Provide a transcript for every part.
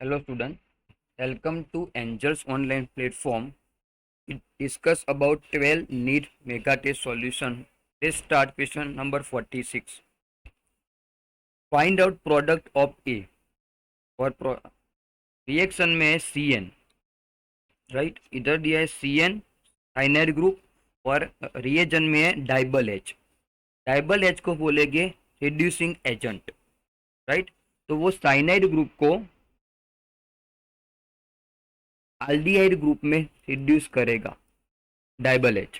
Hello student, welcome to Angels online platform. It discuss about 12 need mega test solution. Let's start question number 46. Find out product of A और reaction में है CN, right. इधर दिया है CN cyanide group और reagent में है डाइबल H। डाइबल H को बोलेंगे रिड्यूसिंग एजेंट, राइट। तो वो साइनाइड ग्रुप को एल्डिहाइड ग्रुप में रिड्यूस करेगा, डाइबल H।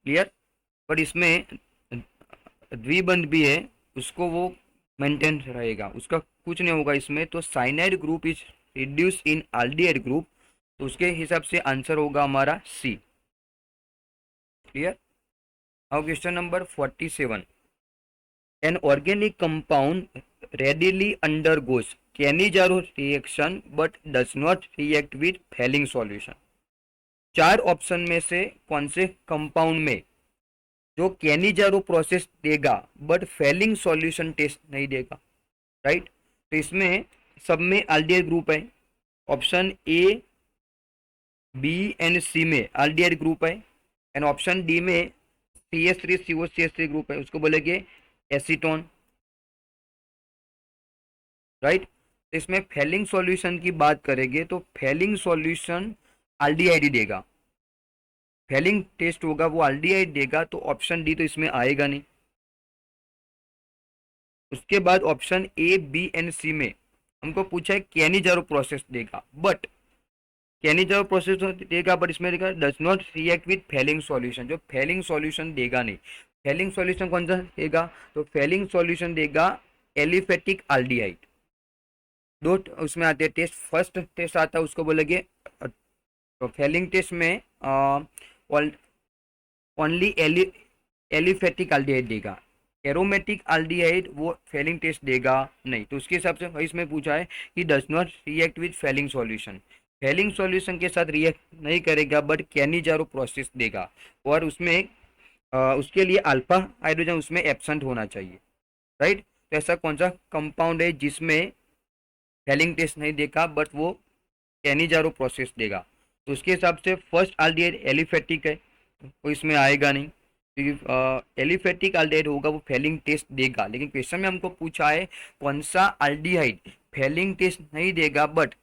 क्लियर। पर इसमें द्विबंध भी है, उसको वो मेंटेन रहेगा, उसका कुछ नहीं होगा इसमें। तो cyanide group is reduce in aldehyde group, तो उसके हिसाब से आंसर होगा हमारा C. Clear. Now question number 47। An organic compound readily undergoes Cannizzaro reaction but does not react with Fehling solution। चार ऑप्शन में से कौन से कंपाउंड में जो कैनिजारो प्रोसेस देगा बट फेलिंग सॉल्यूशन टेस्ट नहीं देगा, राइट। तो इसमें सब में एल्डिहाइड ग्रुप है। Option A, B and C में एल्डिहाइड ग्रुप है, एंड ऑप्शन डी में CH3COCH3 ग्रुप है, उसको बोलेंगे एसीटोन, राइट। तो इसमें फेलिंग सॉल्यूशन की बात करेंगे तो फेलिंग सॉल्यूशन एल्डिहाइड ही देगा, फेलिंग टेस्ट होगा वो एल्डिहाइड देगा। तो ऑप्शन डी तो इसमें आएगा नहीं। उसके बाद option A, B and C में हमको पूछा है कैनिजारो प्रोसेस देगा, बट कैनिजारो प्रोसेस देगा बट इसमें देगा does not react with Fehling solution, जो फेलिंग सॉल्यूशन देगा नहीं। फेलिंग सॉल्यूशन कौन सा देगा? तो फेलिंग सॉल्यूशन देगा एलिफेटिक एल्डिहाइड। दो उसमें आते हैं टेस्ट, फर्स्ट टेस्ट आता है उसको बोलेंगे, तो फेलिंग टेस्ट में ओनली एलिफेटिक एल्डिहाइड देगा, एरोमेटिक एल्डिहाइड वो फेलिंग टेस्ट देगा नहीं। तो उसके हिसाब से इसमें पूछा है कि does not react with Fehling solution, Fehling solution के साथ रिएक्ट नहीं करेगा बट कैनिजारो प्रोसेस देगा, और उसमें उसके लिए अल्फा हाइड्रोजन उसमें एब्सेंट होना चाहिए, राइट। तो ऐसा कौन सा कंपाउंड है जिसमें फेलिंग टेस्ट नहीं देगा बट वो कैनिजारो प्रोसेस देगा? तो उसके हिसाब से फर्स्ट एल्डिहाइड एलिफेटिक है, तो इसमें आएगा नहीं, क्योंकि एलिफेटिक एल्डिहाइड होगा वो फेलिंग टेस्ट देगा। लेकिन क्वेश्चन में हमको पूछा है कौन सा एल्डिहाइड फेलिंग टेस्ट नहीं देगा बट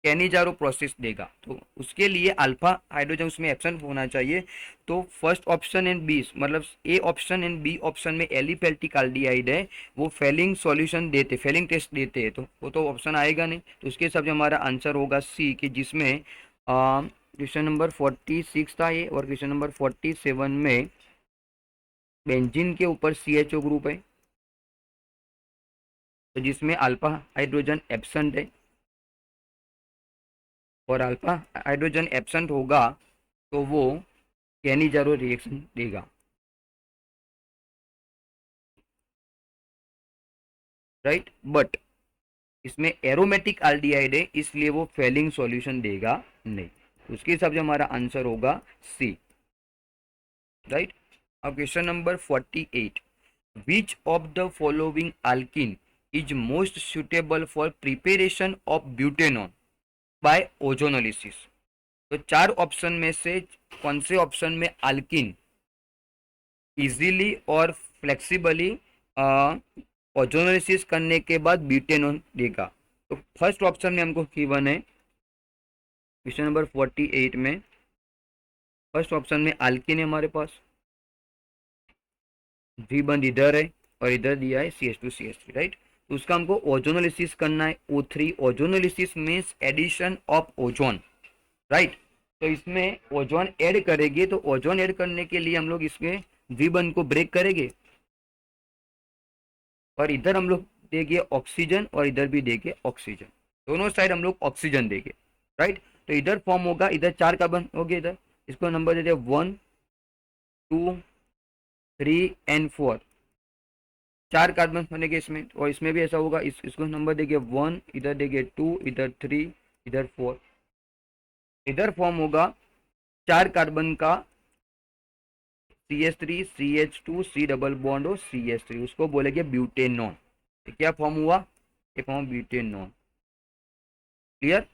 कैनिजारो प्रोसेस देगा, तो उसके लिए अल्फा हाइड्रोजन उसमें एब्सेंट होना चाहिए। तो फर्स्ट ऑप्शन एंड बी, मतलब A option and B option में एलिफेटिक एल्डिहाइड है, वो फेलिंग सॉल्यूशन देते, फेलिंग टेस्ट देते हैं, तो वो तो ऑप्शन आएगा नहीं। तो उसके हिसाब से हमारा आंसर होगा सी, कि जिसमें क्वेश्चन नंबर 46 था ये, और क्वेश्चन नंबर 47 में बेंजीन के ऊपर CHO ग्रुप है, तो जिसमें अल्फा हाइड्रोजन एब्सेंट है, और अल्फा हाइड्रोजन एब्सेंट होगा तो वो कैनिजारो रिएक्शन देगा, राइट। बट इसमें एरोमेटिक एल्डिहाइड है इसलिए वो फेलिंग सॉल्यूशन देगा नहीं। उसके हिसाब से हमारा आंसर होगा सी, राइट। अब question number 48। Which of the following alkyne is most suitable for preparation of butanone by ozonolysis? तो चार ऑप्शन में से कौन से ऑप्शन में अल्किन इजीली और फ्लेक्सिबली ओजोनोलिसिस करने के बाद ब्यूटेनॉन देगा? तो फर्स्ट ऑप्शन में हमको गिवन है क्वेश्चन नंबर 48 में, फर्स्ट ऑप्शन में अल्किन है हमारे पास, द्विबंध इधर है और इधर दिया है CH2CH3, राइट। तो उसका हमको ओजोनोलिसिस करना है, O3। Ozonolysis means addition of ozone, right. तो इसमें ओजोन ऐड करेंगे, तो ओजोन ऐड करने के लिए हम लोग इसमें द्विबंध को ब्रेक करेंगे, और इधर हम लोग देंगे ऑक्सीजन और इधर भी देंगे ऑक्सीजन, दोनों साइड हम लोग ऑक्सीजन देंगे, राइट। तो इधर फॉर्म होगा, इधर चार कार्बन हो गए, इधर इसको नंबर दे दिया 1 2 3 एंड 4, चार कार्बन बनेंगे इसमें, और इसमें भी ऐसा होगा, इसको नंबर देंगे 1, इधर देंगे 2, इधर 3, इधर 4, इधर फॉर्म होगा चार कार्बन का CH3 CH2 C double bond और CH3, उसको बोलेंगे ब्यूटेनॉन, ये क्या फॉर्म हुआ, ये फॉर्म ब्यूटेनॉन। क्लियर।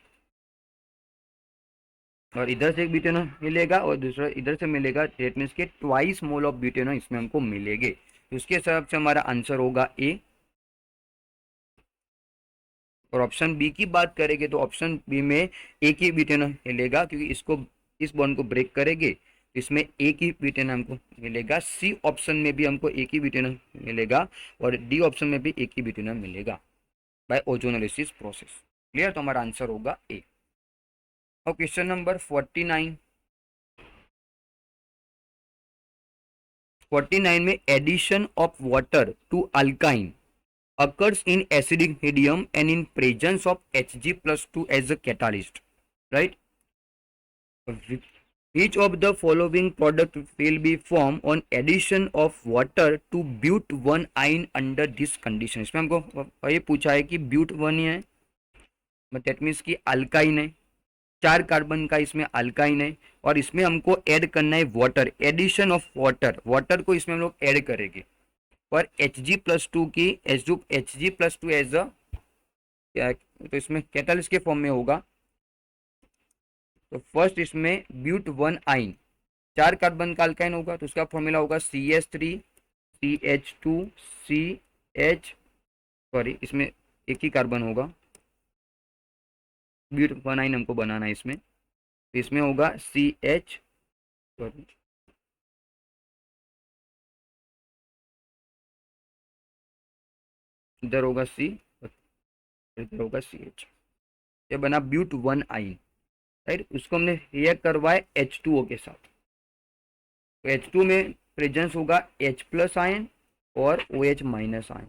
और इधर से एक ब्यूटेनॉन मिलेगा और दूसरा इधर से मिलेगा, डेट मीन्स के ट्वाइस मोल ऑफ ब्यूटेनॉन इसमें हमको मिलेंगे। तो उसके हिसाब से हमारा आंसर होगा ए। और ऑप्शन बी की बात करेंगे तो ऑप्शन बी में एक ही ब्यूटेनॉन मिलेगा, क्योंकि इसको इस बॉन्ड को ब्रेक करेंगे, इसमें एक ही ब्यूटेनॉन हमको मिलेगा। सी ऑप्शन में भी हमको एक ही ब्यूटेनॉन मिलेगा और डी ऑप्शन में भी एक ही ब्यूटेनॉन मिलेगा बाय ओजोनोलिसिस प्रोसेस। क्लियर। तो हमारा आंसर होगा ए। और क्वेश्चन नंबर 49। 49 में addition of water to alkyne occurs in acidic medium and in presence of Hg+2 as a catalyst, right? Each of the following product will be formed on addition of water to but1 ion under this condition। इसमें हमको ये पूछा है कि but1 है, that means की alkyne है, 4 carbon का इसमें अल्काइन है और इसमें हमको ऐड करना है water, addition of water, water को इसमें हम लोग ऐड करेंगे और Hg+2 की Hg+2 एज अ क्या, तो इसमें कैटालिस्ट के फॉर्म में होगा। तो फर्स्ट इसमें but1 आइन, 4 कार्बन का अल्काइन होगा तो उसका फॉर्मूला होगा CH3 CH2 CH, सॉरी इसमें एक ही कार्बन होगा, but1 आइन हमको बनाना है इसमें, तो इसमें होगा CH, सॉरी इधर होगा C, इधर होगा CH, ये बना but1 आइन, राइट। उसको हमने रिएक्ट करवाया H2O के साथ, तो H2 में प्रेजेंस होगा H+ आयन और OH- आयन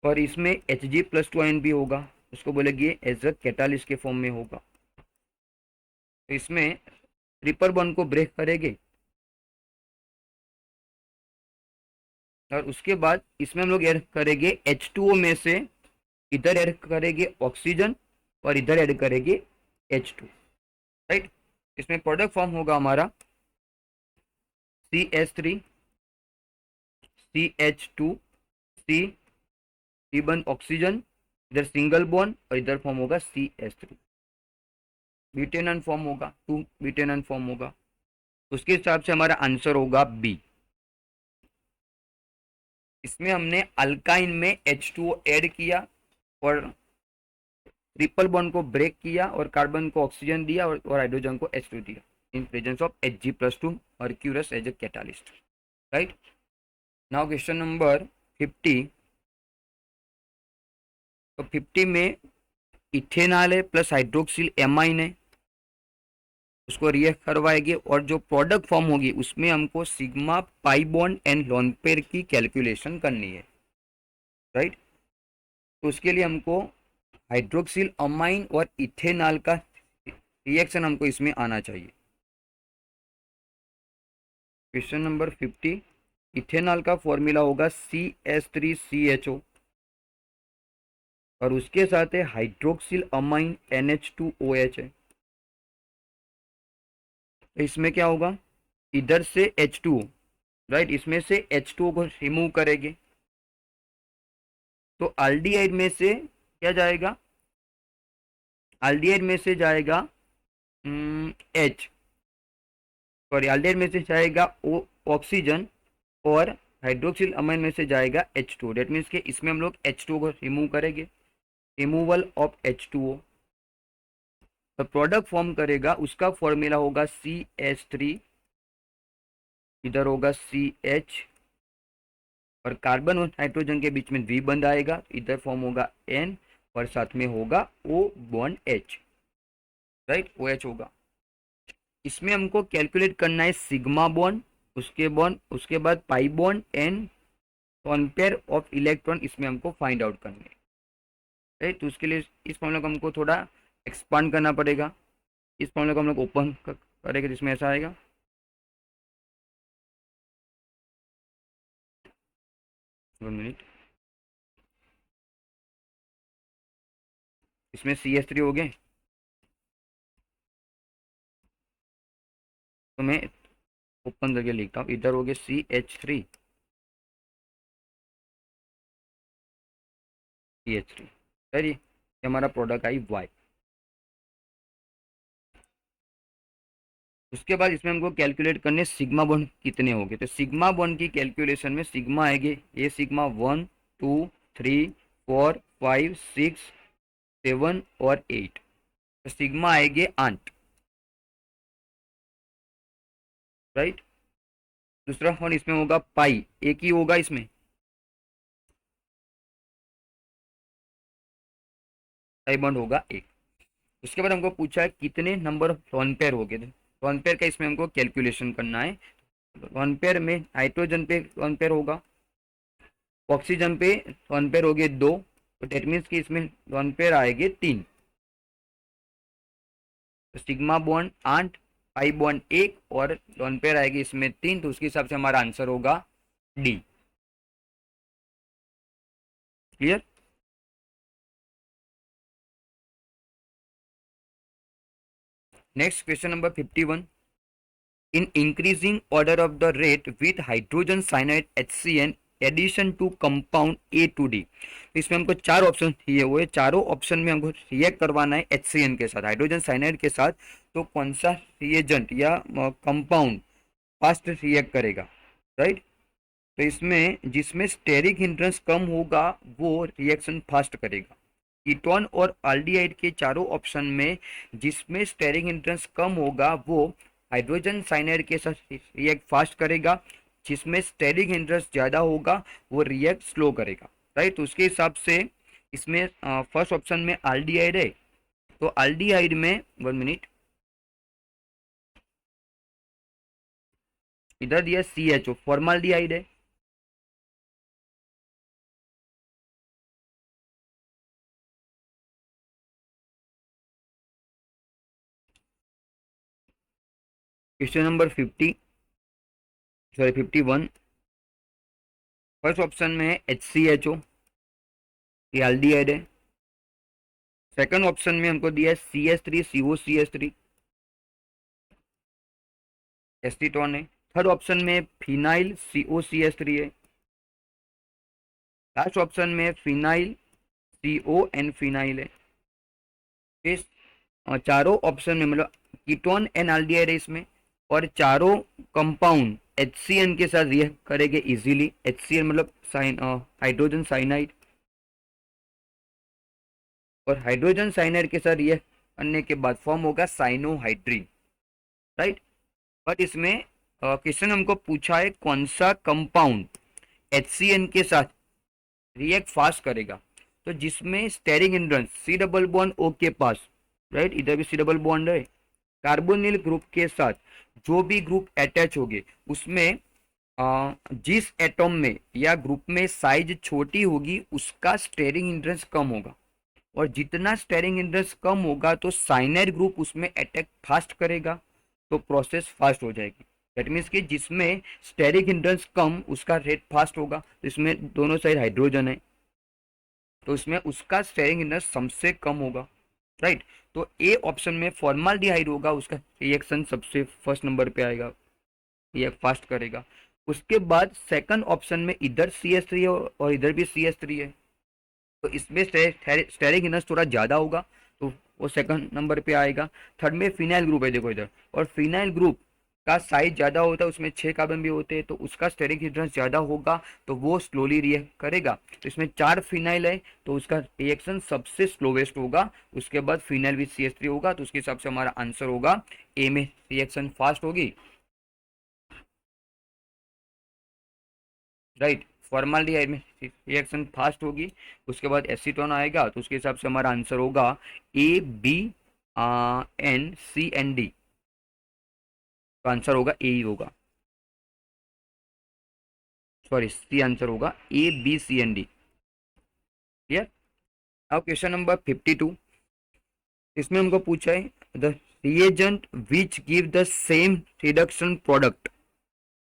और इसमें Hg+2 आयन भी होगा, उसको बोलेंगे एज अ कैटालिस्ट के फॉर्म में होगा। तो इसमें ट्रिपल बॉन्ड को ब्रेक करेंगे और उसके बाद इसमें हम लोग ऐड करेंगे H2O में से, इधर ऐड करेंगे ऑक्सीजन और इधर ऐड करेंगे H2, राइट। इसमें प्रोडक्ट फॉर्म होगा हमारा CH3 CH2 C, बन ऑक्सीजन, इधर सिंगल बॉन्ड और इधर फॉर्म होगा CH3, ब्यूटेनॉन फॉर्म होगा, 2 ब्यूटेनॉन फॉर्म होगा। उसके हिसाब से हमारा आंसर होगा बी। इसमें हमने अल्काइन में H2O ऐड किया और ट्रिपल बॉन्ड को ब्रेक किया और कार्बन को ऑक्सीजन दिया और हाइड्रोजन को H2 दिया in presence of Hg+2 mercurous as a catalyst, right. Now question number 50। तो 50 में इथेनॉल है प्लस हाइड्रोक्सिल एमाइन है, उसको रिएक्ट करवाएंगे और जो प्रोडक्ट फॉर्म होगी उसमें हमको sigma pi bond and lone pair की कैलकुलेशन करनी है, राइट। तो उसके लिए हमको हाइड्रोक्सिल अमाइन और इथेनॉल का रिएक्शन हमको इसमें आना चाहिए। Question number 50। इथेनॉल का फॉर्मूला होगा CH3CHO और उसके साथ है हाइड्रोक्सिल अमाइन NH2OH है। तो इसमें क्या होगा, इधर से H2O, राइट, इसमें से H2O को रिमूव करेंगे तो एल्डिहाइड में से क्या जाएगा, एल्डिहाइड में से जाएगा H, सॉरी एल्डिहाइड में से जाएगा O ऑक्सीजन और हाइड्रोक्सिल अमाइन में से जाएगा H2। डेट मीन्स के इसमें हम लोग H2O को रिमूव करेंगे, रिमूवल ऑफ H2O, तो प्रोडक्ट फॉर्म करेगा, उसका फॉर्मूला होगा CH3, इधर होगा CH और कार्बन और नाइट्रोजन के बीच में द्विबंध बंद आएगा, इधर फॉर्म होगा N और साथ में होगा O bond H, right, OH होगा। इसमें हमको कैलकुलेट करना है सिग्मा बॉन्ड, उसके बाद pi bond and one pair of electron, इसमें हमको फाइंड आउट करना है, राइट। तो उसके लिए इस फॉर्मूला को हमको थोड़ा एक्सपांड करना पड़ेगा, इस फॉर्मूला को हम लोग ओपन करेंगे जिसमें ऐसा आएगा, वन मिनट, इसमें CH3 हो गए, तो मैं ओपन करके लिखता हूँ, इधर हो गए CH3 CH3, सही। ये हमारा प्रोडक्ट आई Y। उसके बाद इसमें हमको कैलकुलेट करने सिग्मा बॉन्ड कितने होंगे, तो सिग्मा बॉन्ड की कैलकुलेशन में सिग्मा आएंगे, ये सिग्मा 1 2 3 4 5 6 7 और 8, तो सिग्मा आएंगे 8, राइट। दूसरा वन इसमें होगा पाई, एक ही होगा इसमें, पाई बॉन्ड होगा एक। उसके बाद हमको पूछा है कितने नंबर ऑफ लोन पेयर हो गए, तो लोन पेयर का इसमें हमको कैलकुलेशन करना है। लोन पेयर में हाइड्रोजन पे लोन पेयर होगा, ऑक्सीजन पे लोन पेयर हो गए 2, तो डेट मीन्स कि इसमें लोन पेयर आएंगे 3, तो सिग्मा बॉन्ड 8, पाई बॉन्ड 1 और लोन पेयर आएगी इसमें 3, तो उसके हिसाब से हमारा आंसर होगा D. Clear. Next question number 51, in increasing order of the rate with hydrogen cyanide HCN addition to compound A to D, तो इसमें हमको चार ऑप्शन दिए हुए, चारों ऑप्शन में हमको रिएक्ट करवाना है HCN के साथ, हाइड्रोजन साइनाइड के साथ, तो कौन सा रिएजेंट या कंपाउंड फास्ट रिएक्ट करेगा, राइट। तो इसमें जिसमें स्टेरिक हिंड्रेंस कम होगा वो रिएक्शन फास्ट करेगा। कीटोन और एल्डिहाइड के चारों ऑप्शन में जिसमें स्टेरिक हिंड्रेंस कम होगा वो हाइड्रोजन साइनाइड के साथ रिएक्ट फास्ट करेगा, जिसमें स्टेरिक हिंड्रेंस ज़्यादा होगा वो रिएक्ट स्लो करेगा, राइट। तो उसके हिसाब से इसमें फर्स्ट ऑप्शन में एल्डिहाइड है, तो एल्डिहाइड में 1 मिनट, इधर दिया CHO, फॉर्माल्डिहाइड है। क्वेश्चन नंबर 51, फर्स्ट ऑप्शन में है HCHO, ये एल्डिहाइड है। सेकंड ऑप्शन में हमको दिया है CH3 COCH3, एसीटोन है। थर्ड ऑप्शन में फिनाइल COCH3 है। लास्ट ऑप्शन में फिनाइल CON फिनाइल है। इस चारों ऑप्शन में मतलब कीटोन एंड एल्डिहाइड है इसमें, और चारों कंपाउंड HCN के साथ रिएक्ट करेंगे इजीली। HCN मतलब हाइड्रोजन साइनाइड, और हाइड्रोजन साइनाइड के साथ रिएक्ट करने के बाद फॉर्म होगा साइनोहाइड्रीन, राइट। बट इसमें क्वेश्चन हमको पूछा है कौन सा कंपाउंड HCN के साथ रिएक्ट फास्ट करेगा, तो जिसमें steric hindrance C double bond O के पास, राइट, इधर भी C डबल बॉन्ड है, कार्बोनिल ग्रुप के साथ जो भी ग्रुप अटैच होंगे उसमें जिस एटॉम में या ग्रुप में साइज छोटी होगी उसका स्टेरिक हिंड्रेंस कम होगा, और जितना स्टेरिक हिंड्रेंस कम होगा तो साइनाइड ग्रुप उसमें अटैक फास्ट करेगा, तो प्रोसेस फास्ट हो जाएगी। दैट मीन्स कि जिसमें स्टेरिक हिंड्रेंस कम उसका रेट फास्ट होगा, तो इसमें दोनों साइड हाइड्रोजन है तो इसमें उसका स्टेरिक हिंड्रेंस सबसे कम होगा, राइट। तो ए ऑप्शन में फॉर्माल्डिहाइड होगा, उसका रिएक्शन सबसे फर्स्ट नंबर पे आएगा, ये फास्ट करेगा। उसके बाद सेकंड ऑप्शन में इधर CH3 है और इधर भी CH3 है, तो इसमें स्टेरिक हिंड्रेंस थोड़ा ज़्यादा होगा, तो वो सेकंड नंबर पे आएगा। थर्ड में फिनाइल ग्रुप है, देखो इधर, और फिनाइल ग्रुप का साइज ज़्यादा होता है, उसमें 6 कार्बन भी होते हैं, तो उसका स्टेरिक हिंड्रेंस ज़्यादा होगा, तो वो स्लोली रिएक्ट करेगा। तो इसमें 4 फिनाइल है तो उसका रिएक्शन सबसे स्लोवेस्ट होगा, उसके बाद फिनाइल विथ CH3 होगा, तो उसके हिसाब से हमारा आंसर होगा ए में रिएक्शन फास्ट होगी, राइट। फॉर्माल्डिहाइड में रिएक्शन फास्ट होगी, उसके बाद एसीटोन आएगा, तो उसके हिसाब से हमारा आंसर होगा ABNCND, तो आंसर होगा ए ही होगा, सॉरी सी आंसर होगा ABCND। क्लियर। अब क्वेश्चन नंबर 52, इसमें हमको पूछा है the reagent which give the same reduction product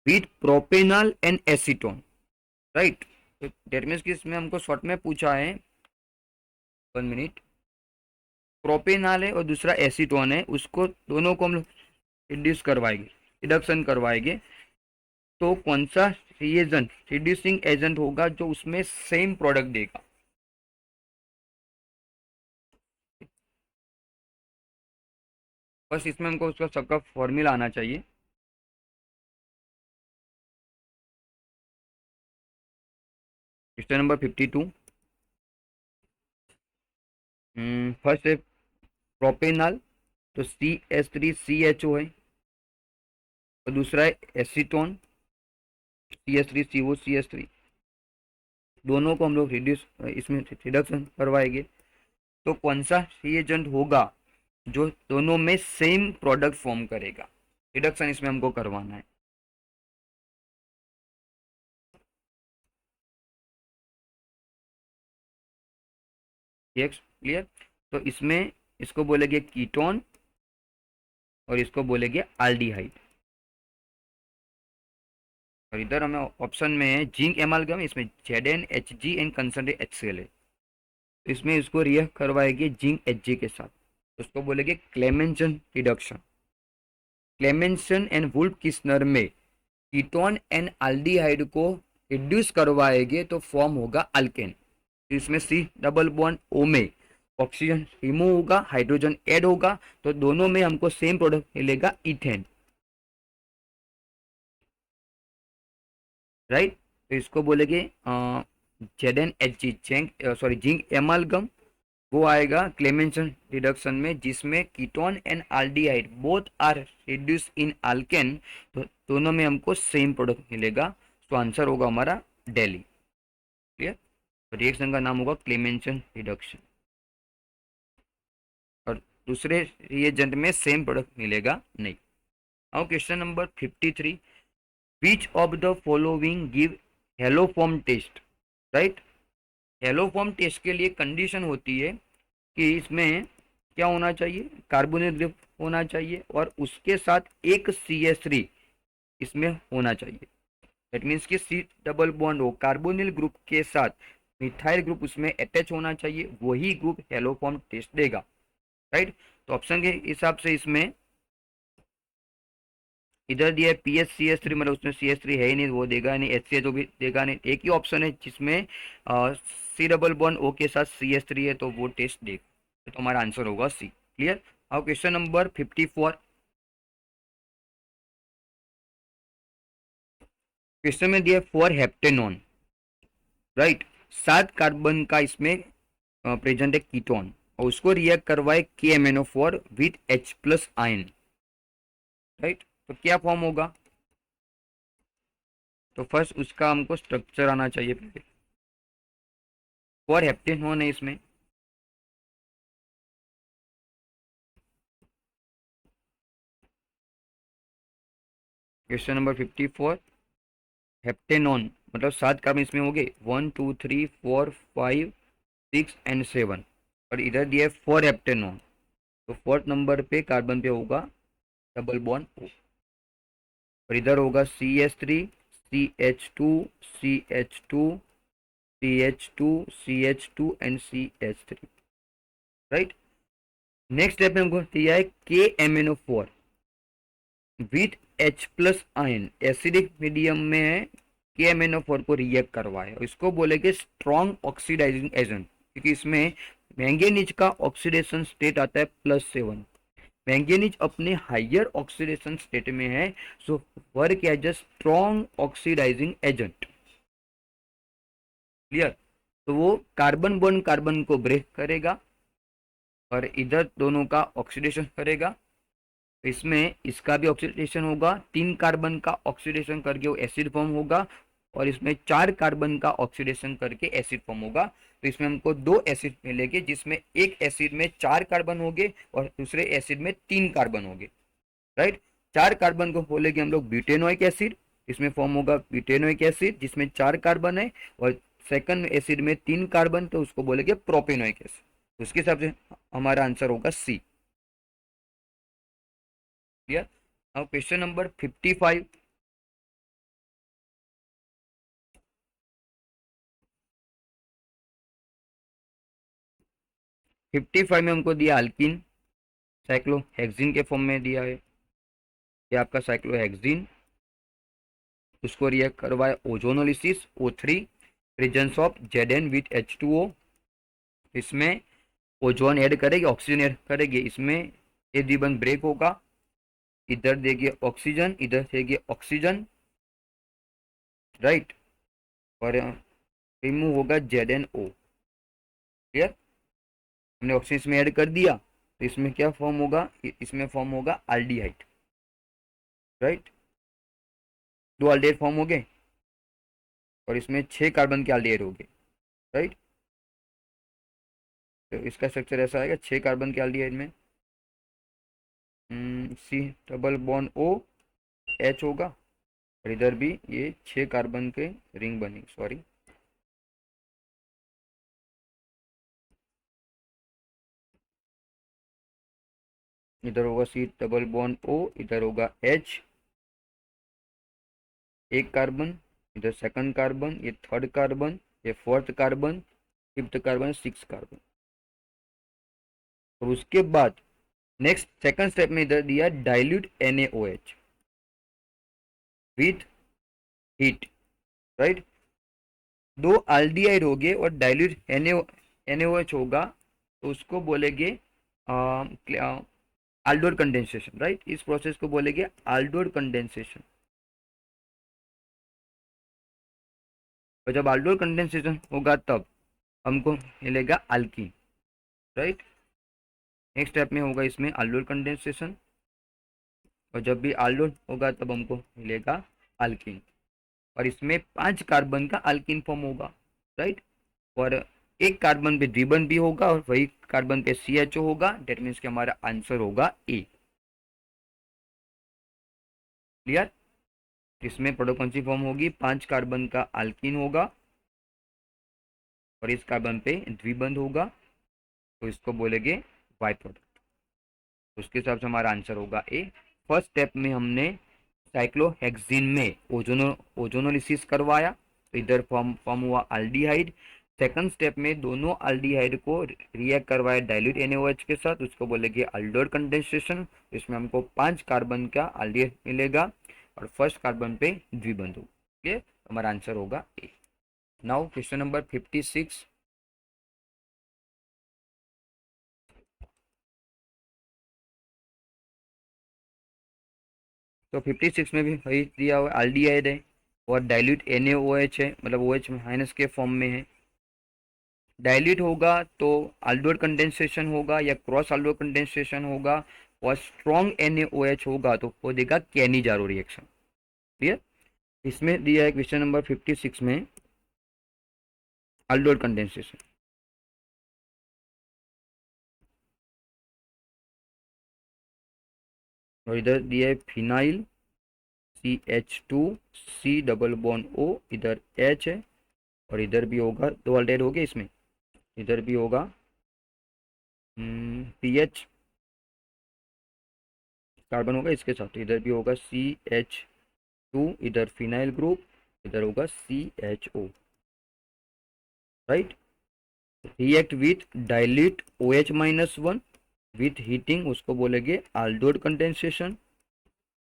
with propanol and acetone, right. तो डेट मीन्स कि इसमें हमको शॉर्ट में पूछा है, 1 मिनट, प्रोपेनॉल है और दूसरा एसीटोन है, उसको दोनों को हम रिड्यूस करवाएंगे, रिडक्शन करवाएंगे, तो कौन सा रिएजेंट रिड्यूसिंग एजेंट होगा जो उसमें सेम प्रोडक्ट देगा, बस इसमें हमको उसका सबका फॉर्मूला आना चाहिए। Question number 52। फर्स्ट है प्रोपेनॉल, तो CH3CHO है। और दूसरा है एसीटोन, CH3CO CH3। दोनों को हम लोग रिड्यूस इसमें रिडक्शन करवाएंगे। तो कौन सा रिएजेंट होगा जो दोनों में सेम प्रोडक्ट फॉर्म करेगा? रिडक्शन इसमें हमको करवाना है। क्लियर? तो इसमें इसको बोलेंगे कीटोन और इसको बोलेंगे एल्डिहाइड। और इधर हमें ऑप्शन में है जिंक एमालगम, इसमें ZnHg एंड कंसंट्रेट HCl है। इसमें इसको रिएक्ट करवाएंगे जिंक Hg के साथ, उसको बोलेंगे Clemmensen reduction. Clemmensen and Wolff Kishner में कीटोन एंड एल्डिहाइड को रिड्यूस करवाएंगे तो फॉर्म होगा अल्केन। इसमें C डबल बॉन्ड O में ऑक्सीजन रिमूव होगा, हाइड्रोजन ऐड होगा, तो दोनों में हमको सेम प्रोडक्ट मिलेगा इथेन। राइट? तो इसको बोलेंगे ZnHg, जिंक एमालगम। वो आएगा क्लेमेंसन रिडक्शन में, जिसमें ketone and aldehyde both are reduce in alkane, तो दोनों में हमको सेम प्रोडक्ट मिलेगा। तो आंसर होगा हमारा डेली। क्लियर? तो रिएक्शन का नाम होगा क्लेमेंसन रिडक्शन। और दूसरे रिएजेंट में सेम प्रोडक्ट मिलेगा नहीं। अब question number 53। Which of the following give haloform test? Right? Haloform test के लिए कंडीशन होती है कि इसमें क्या होना चाहिए? कार्बोनिल ग्रुप होना चाहिए और उसके साथ एक CH3 इसमें होना चाहिए। दैट मीन्स कि C डबल बॉन्ड हो कार्बोनिल ग्रुप के साथ मिथाइल ग्रुप उसमें अटैच होना चाहिए, वही ग्रुप हेलोफॉर्म टेस्ट देगा। राइट? तो ऑप्शन के हिसाब से इसमें इधर दिया है PHCH3, मतलब उसमें CH3 है ही नहीं, वो देगा नहीं। HCHO भी देगा नहीं। एक ही ऑप्शन है जिसमें C डबल बॉन्ड O के साथ CH3 है, तो वो टेस्ट देगा। तो हमारा आंसर होगा C। क्लियर? अब क्वेश्चन नंबर 54। क्वेश्चन में दिया फॉर हेप्टेनॉन। राइट? 7 कार्बन का इसमें प्रेजेंट है कीटोन, और उसको रिएक्ट करवाए KMnO4 with H plus ion. Right? तो क्या फॉर्म होगा? तो फर्स्ट उसका हमको स्ट्रक्चर आना चाहिए पहले। फॉर हेप्टेनॉन है इसमें। Question number 54। हेप्टेनॉन मतलब 7 कार्बन इसमें हो गए, 1 2 3 4 5 6 एंड 7। और इधर दिया है 4 हेप्टेनॉन, तो फोर्थ नंबर पे कार्बन पे होगा डबल बॉन्ड O। और इधर होगा CH3 CH2 CH2 CH2 CH2 and CH3। Right? Next step में हमको दिया है KMnO4 with H plus ion. Acidic medium में है, KMnO4 को रिएक्ट करवाए, इसको बोलेंगे स्ट्रॉन्ग ऑक्सीडाइजिंग एजेंट, क्योंकि इसमें मैंगनीज का ऑक्सीडेशन स्टेट आता है +7। मैंगनीज अपने हायर ऑक्सीडेशन स्टेट में है, so work as a strong oxidizing agent. Clear? तो वो कार्बन बॉन्ड कार्बन को ब्रेक करेगा और इधर दोनों का ऑक्सीडेशन करेगा। तो इसमें इसका भी ऑक्सीडेशन होगा, 3 कार्बन का ऑक्सीडेशन करके वो एसिड फॉर्म होगा, और इसमें 4 कार्बन का ऑक्सीडेशन करके एसिड फॉर्म होगा। तो इसमें हमको 2 एसिड मिलेंगे, जिसमें एक एसिड में 4 कार्बन होंगे और दूसरे एसिड में 3 कार्बन होंगे। राइट? 4 कार्बन को बोलेंगे हम लोग ब्यूटेनोइक एसिड, इसमें फॉर्म होगा ब्यूटेनोइक एसिड जिसमें 4 कार्बन है, और सेकंड एसिड में 3 कार्बन, तो उसको बोलेंगे प्रोपेनोइक एसिड। उसके हिसाब से हमारा आंसर होगा C। क्लियर? अब क्वेश्चन नंबर 55। 55 में हमको दिया अल्किन साइक्लोहेक्सिन के फॉर्म में दिया है। ये आपका साइक्लोहेक्सिन, उसको रिएक्ट करवाए ozonolysis O3 presence of Zn with H2O। इसमें ओजोन ऐड करेगी, ऑक्सीजन ऐड करेगी, इसमें ये द्विबंध ब्रेक होगा, इधर देंगे ऑक्सीजन, इधर देंगे ऑक्सीजन, राइट, और रिमूव होगा ZnO। क्लियर, हमने ऑक्सीजन इसमें ऐड कर दिया तो इसमें क्या फॉर्म होगा, इसमें फॉर्म होगा एल्डिहाइड, राइट। दो एल्डिहाइड फॉर्म हो गए और इसमें 6 कार्बन के एल्डिहाइड हो गए, राइट। तो इसका स्ट्रक्चर ऐसा आएगा, 6 कार्बन के एल्डिहाइड में C डबल बॉन्ड OH होगा, और इधर भी ये 6 कार्बन के रिंग बनेगी, सॉरी, इधर होगा C डबल बॉन्ड O, इधर होगा H, एक कार्बन, इधर सेकंड कार्बन, ये थर्ड कार्बन, ये fourth carbon, fifth carbon, six carbon. और उसके बाद नेक्स्ट सेकंड स्टेप में इधर दिया dilute NaOH with heat, right. दो एल्डिहाइड हो गए और डाइल्यूट NaOH होगा, तो उसको बोलेंगे aldol कंडेंसेशन, राइट। इस प्रोसेस को बोलेंगे aldol कंडेंसेशन। और जब aldol कंडेंसेशन होगा तब हमको मिलेगा अल्कीन, राइट। नेक्स्ट स्टेप में होगा इसमें aldol कंडेंसेशन, और जब भी aldol होगा तब हमको मिलेगा अल्कीन, और इसमें 5 कार्बन का अल्कीन फॉर्म होगा, राइट। और एक कार्बन पे द्विबंध भी होगा और वही कार्बन पे CHO होगा, डेट मीन्स कि हमारा आंसर होगा ए। क्लियर, इसमें प्रोडक्ट कौन सी फॉर्म होगी, 5 कार्बन का अल्कीन होगा और इस कार्बन पे द्विबंध होगा, तो इसको बोलेंगे बाई प्रोडक्ट। उसके हिसाब से हमारा आंसर होगा ए। फर्स्ट स्टेप में हमने साइक्लोहेक्सिन में ओजोनोलिसिस करवाया, तो इधर फॉर्म हुआ एल्डिहाइड। सेकंड स्टेप में दोनों एल्डिहाइड को रिएक्ट करवाया डाइल्यूट NaOH के साथ, उसको बोलेंगे aldol कंडेंसेशन। इसमें हमको 5 कार्बन का एल्डिहाइड मिलेगा और फर्स्ट कार्बन पे द्विबंध होगा। क्लियर, हमारा आंसर होगा ए। Now question number 56। तो 56 में भी वही दिया हुआ एल्डिहाइड है और डाइल्यूट NaOH है, मतलब OH माइनस के फॉर्म में है। डाइल्यूट होगा तो aldol कंडेंसेशन होगा या क्रॉस aldol कंडेंसेशन होगा, और स्ट्रॉन्ग NaOH होगा तो वो देगा कैनिजारो रिएक्शन। क्लियर, इसमें दिया है क्वेश्चन नंबर 56 में aldol कंडेंसेशन। और इधर दिया है phenyl CH2 C double bond O, इधर H है और इधर भी होगा, दो अल्डेहाइड हो गए इसमें, इधर भी होगा PH कार्बन होगा इसके साथ, इधर भी होगा CH2, इधर फिनाइल ग्रुप, इधर होगा CHO, right. React with dilute OH-1 with heating, उसको बोलेंगे aldol कंडेंसेशन।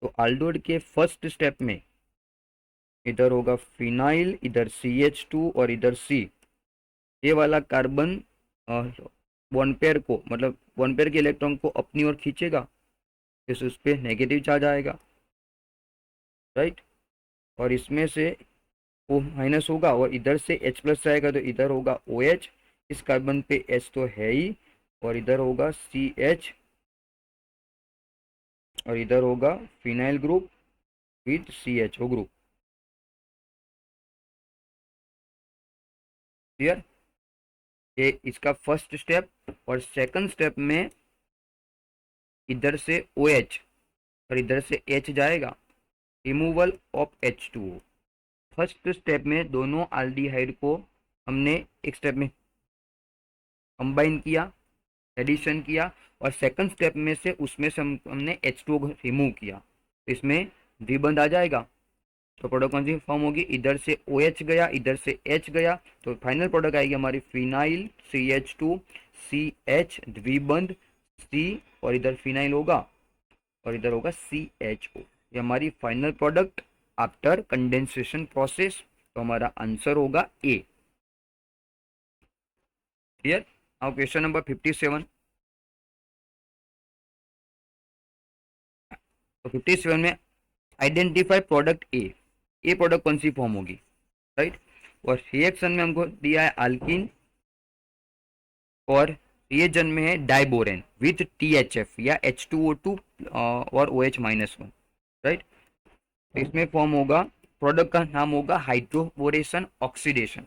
तो aldol के फर्स्ट स्टेप में इधर होगा फिनाइल, इधर CH2 और इधर C, ये वाला कार्बन वन पेयर को, मतलब वन पेयर के इलेक्ट्रॉन को अपनी ओर खींचेगा, इस उस पर नेगेटिव चार्ज आएगा, राइट। और इसमें से O माइनस होगा और इधर से H प्लस आएगा, तो इधर होगा OH, इस कार्बन पे H तो है ही, और इधर होगा CH और इधर होगा phenyl group with CHO group. Clear, ये इसका फर्स्ट स्टेप। और सेकंड स्टेप में इधर से OH और इधर से H जाएगा, removal of H2O। First step में दोनों एल्डिहाइड को हमने एक स्टेप में कंबाइन किया, एडिशन किया, और सेकंड स्टेप में से उसमें से हमने H2O को रिमूव किया, तो इसमें द्विबंध आ जाएगा। तो प्रोडक्ट कौन सी फॉर्म होगी, इधर से OH गया, इधर से H गया, तो फाइनल प्रोडक्ट आएगी हमारी फिनाइल CH2 CH द्विबंध C, और इधर फिनाइल होगा और इधर होगा CHO। ये हमारी final product after condensation process, तो हमारा आंसर होगा A. Clear, now question number 57। तो 57 में आइडेंटिफाई प्रोडक्ट ए प्रोडक्ट कौन सी फॉर्म होगी, राइट। और रिएक्शन में हमको दिया है अल्किन और रिएजन में है डाइबोरेन विथ THF या H2O2 और OH-1, राइट। तो इसमें फॉर्म होगा, प्रोडक्ट का नाम होगा हाइड्रोबोरेशन ऑक्सीडेशन।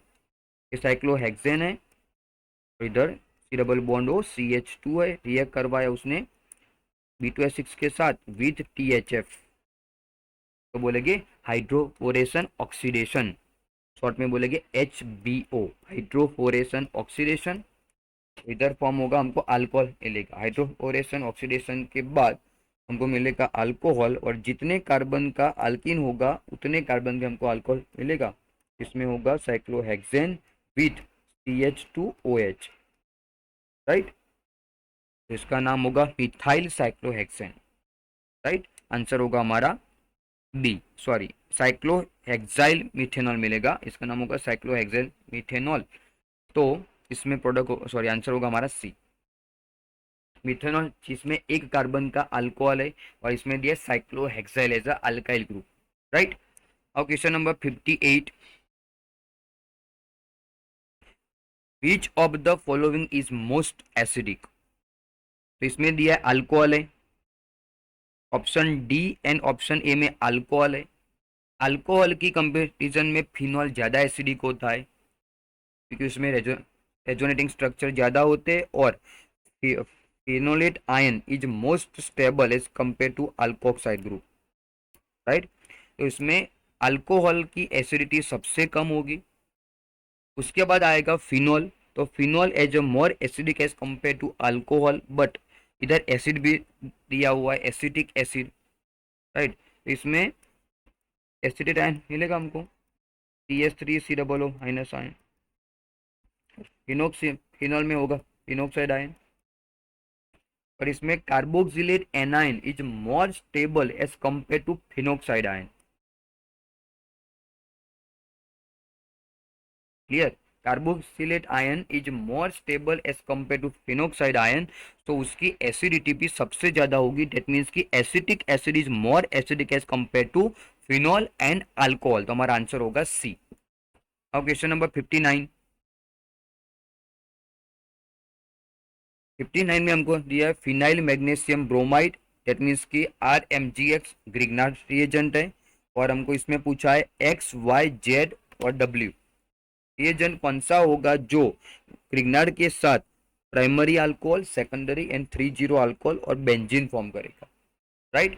ये साइक्लोहेक्सेन है, तो इधर सी डबल बॉन्ड हो CH2 है, रिएक्ट करवाया उसने B2S6 के साथ विथ THF, तो बोलेंगे हाइड्रोबोरेशन ऑक्सीडेशन, शॉर्ट में बोलेंगे HBO, हाइड्रोबोरेशन ऑक्सीडेशन। इधर फॉर्म होगा हमको अल्कोहल मिलेगा, हाइड्रोबोरेशन ऑक्सीडेशन के बाद हमको मिलेगा अल्कोहल, और जितने कार्बन का अल्किन होगा उतने कार्बन के हमको अल्कोहल मिलेगा। इसमें होगा साइक्लोहेक्सेन विथ CH2OH, राइट। इसका नाम होगा मिथाइल साइक्लोहेक्सेन, राइट। आंसर होगा हमारा बी, सॉरी साइक्लोहेक्साइल मिथेनॉल मिलेगा, इसका नाम होगा साइक्लोहेक्साइल मिथेनॉल। तो इसमें प्रोडक्ट सॉरी आंसर होगा हमारा सी, मिथेनॉल, जिसमें एक कार्बन का अल्कोहल है और इसमें दिया cyclohexyl as a alkyl group, right. और question number 58, which of the following is most acidic. तो इसमें दिया है अल्कोहल है, option D and option A में अल्कोहल है। अल्कोहल की कंपेरिजन में फिनॉल ज़्यादा एसिडिक होता है क्योंकि उसमें रेजोनेटिंग स्ट्रक्चर ज़्यादा होते हैं, और phenolate ion is most stable as compare to alkoxide group, right. तो इसमें अल्कोहल की एसिडिटी सबसे कम होगी, उसके बाद आएगा फिनॉल। तो phenol as a more acidic as compare to alcohol, but इधर एसिड भी दिया हुआ है, एसिटिक एसिड, राइट। तो इसमें एसिडेट आयन मिलेगा हमको CH3COO माइनस आयन, फिनॉल में होगा फिनोक्साइड आयन, और इसमें carboxylate anion is more stable as compare to phenoxide ion, clear. Carboxylate ion is more stable as compare to phenoxide ion, तो उसकी एसिडिटी भी सबसे ज्यादा होगी, डेट मीन्स की acetic acid is more acidic as compare to phenol and alcohol, तो हमारा answer होगा सी। अब क्वेश्चन नंबर 59, 59 में हमको दिया है phenyl magnesium bromide, date means की RMgX ग्रिग्नार्ड रिएजेंट है, और हमको इसमें पूछा है X Y Z और W रिएजेंट कौन सा होगा जो ग्रिग्नार्ड के साथ primary alcohol, secondary and 3,0 alcohol और बेंजीन फॉर्म करेगा, राइट।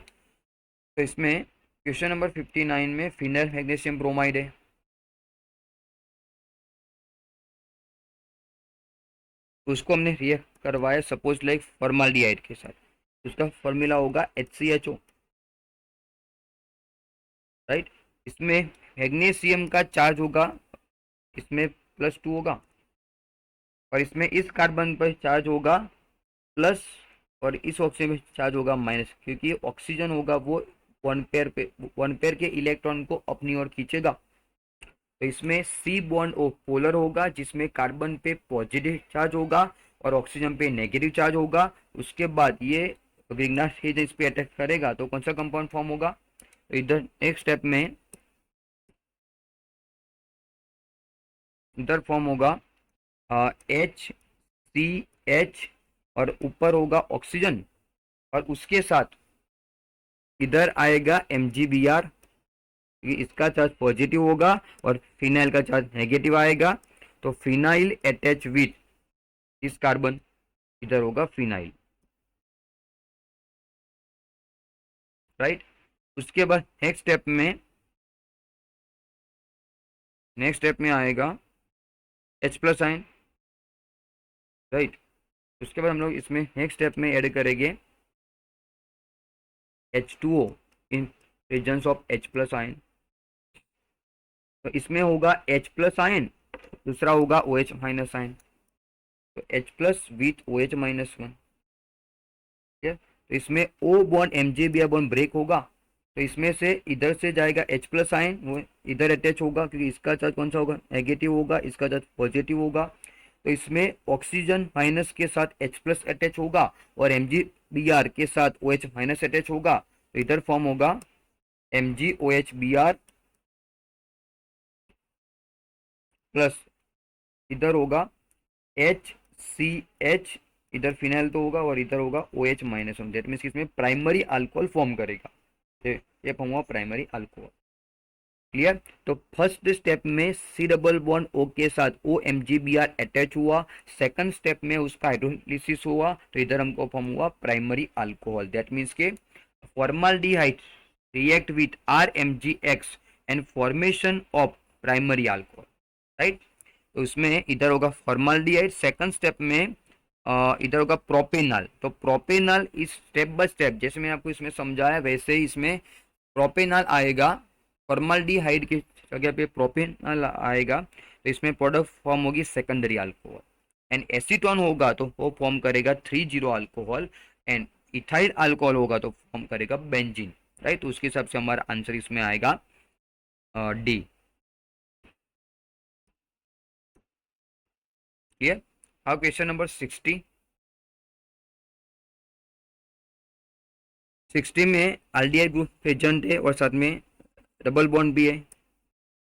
तो इसमें क्वेश्चन नंबर 59 में फिनाइल मैग्नीशियम ब्रोमाइड है, उसको हमने रिएक्ट करवाया सपोज लाइक फॉर्माल्डिहाइड के साथ, उसका फॉर्मूला होगा HCHO, राइट। इसमें मैग्नीशियम का चार्ज होगा, इसमें +2 होगा, और इसमें इस कार्बन पर चार्ज होगा प्लस, और इस ऑक्सीजन में चार्ज होगा माइनस, क्योंकि ऑक्सीजन होगा वो वन पेयर के इलेक्ट्रॉन को अपनी ओर खींचेगा। तो इसमें C बॉन्ड ओ पोलर होगा, जिसमें कार्बन पे पॉजिटिव चार्ज होगा और ऑक्सीजन पे नेगेटिव चार्ज होगा। उसके बाद ये ग्रिग्नार्ड रिएजेंट इस पे अटैक करेगा, तो कौन सा कंपाउंड फॉर्म होगा। तो इधर नेक्स्ट स्टेप में इधर फॉर्म होगा HCH, और ऊपर होगा ऑक्सीजन, और उसके साथ इधर आएगा MgBr, इसका चार्ज पॉजिटिव होगा और फिनाइल का चार्ज नेगेटिव आएगा, तो फिनाइल अटैच विथ इस कार्बन, इधर होगा फिनाइल, राइट। उसके बाद नेक्स्ट स्टेप में आएगा H+ आयन, राइट। उसके बाद हम लोग इसमें नेक्स्ट स्टेप में ऐड करेंगे H2O in presence of H+ ion, तो इसमें होगा H+ आयन, दूसरा होगा OH- आयन, तो H+ विथ OH-1, ठीक है। तो इसमें O bond MgBr bond break होगा, तो इसमें से इधर से जाएगा H+ आयन, वो इधर अटैच होगा क्योंकि इसका चार्ज कौन सा होगा, नेगेटिव होगा, इसका चार्ज पॉजिटिव होगा। तो इसमें ऑक्सीजन माइनस के साथ H+ अटैच होगा और MgBr के साथ OH- अटैच होगा, तो इधर फॉर्म होगा MgOH Br प्लस इधर होगा HCH, इधर फिनाइल तो होगा और इधर होगा OH-1, दैट मीन्स इसमें प्राइमरी अल्कोहल फॉर्म करेगा। तो ये फॉर्म हुआ प्राइमरी अल्कोहल। क्लियर। तो फर्स्ट स्टेप में सी डबल बॉन्ड O के साथ OMgBr अटैच हुआ, सेकंड स्टेप में उसका हाइड्रोलिसिस हुआ, तो इधर हमको फॉर्म हुआ प्राइमरी अल्कोहल। दैट मीन्स के formaldehyde react with RMgX and formation of primary alcohol, right. तो उसमें इधर होगा फॉर्माल्डिहाइड, सेकंड स्टेप में इधर होगा प्रोपेनॉल। तो प्रोपेनॉल इस स्टेप बाय स्टेप जैसे मैंने आपको इसमें समझाया वैसे ही इसमें प्रोपेनॉल आएगा, फॉर्माल्डिहाइड की जगह पे प्रोपेनॉल आएगा, तो इसमें प्रोडक्ट फॉर्म होगी सेकेंडरी अल्कोहल। एंड एसीटोन होगा तो वो फॉर्म करेगा 3,0 अल्कोहल, एंड इथाइल अल्कोहल होगा तो फॉर्म करेगा बेंजीन, राइट। तो उसके हिसाब से हमारा आंसर इसमें आएगा डी। क्लियर। अब क्वेश्चन नंबर 60 में एल्डिहाइड ग्रुप एजेंट है और साथ में डबल बॉन्ड भी है,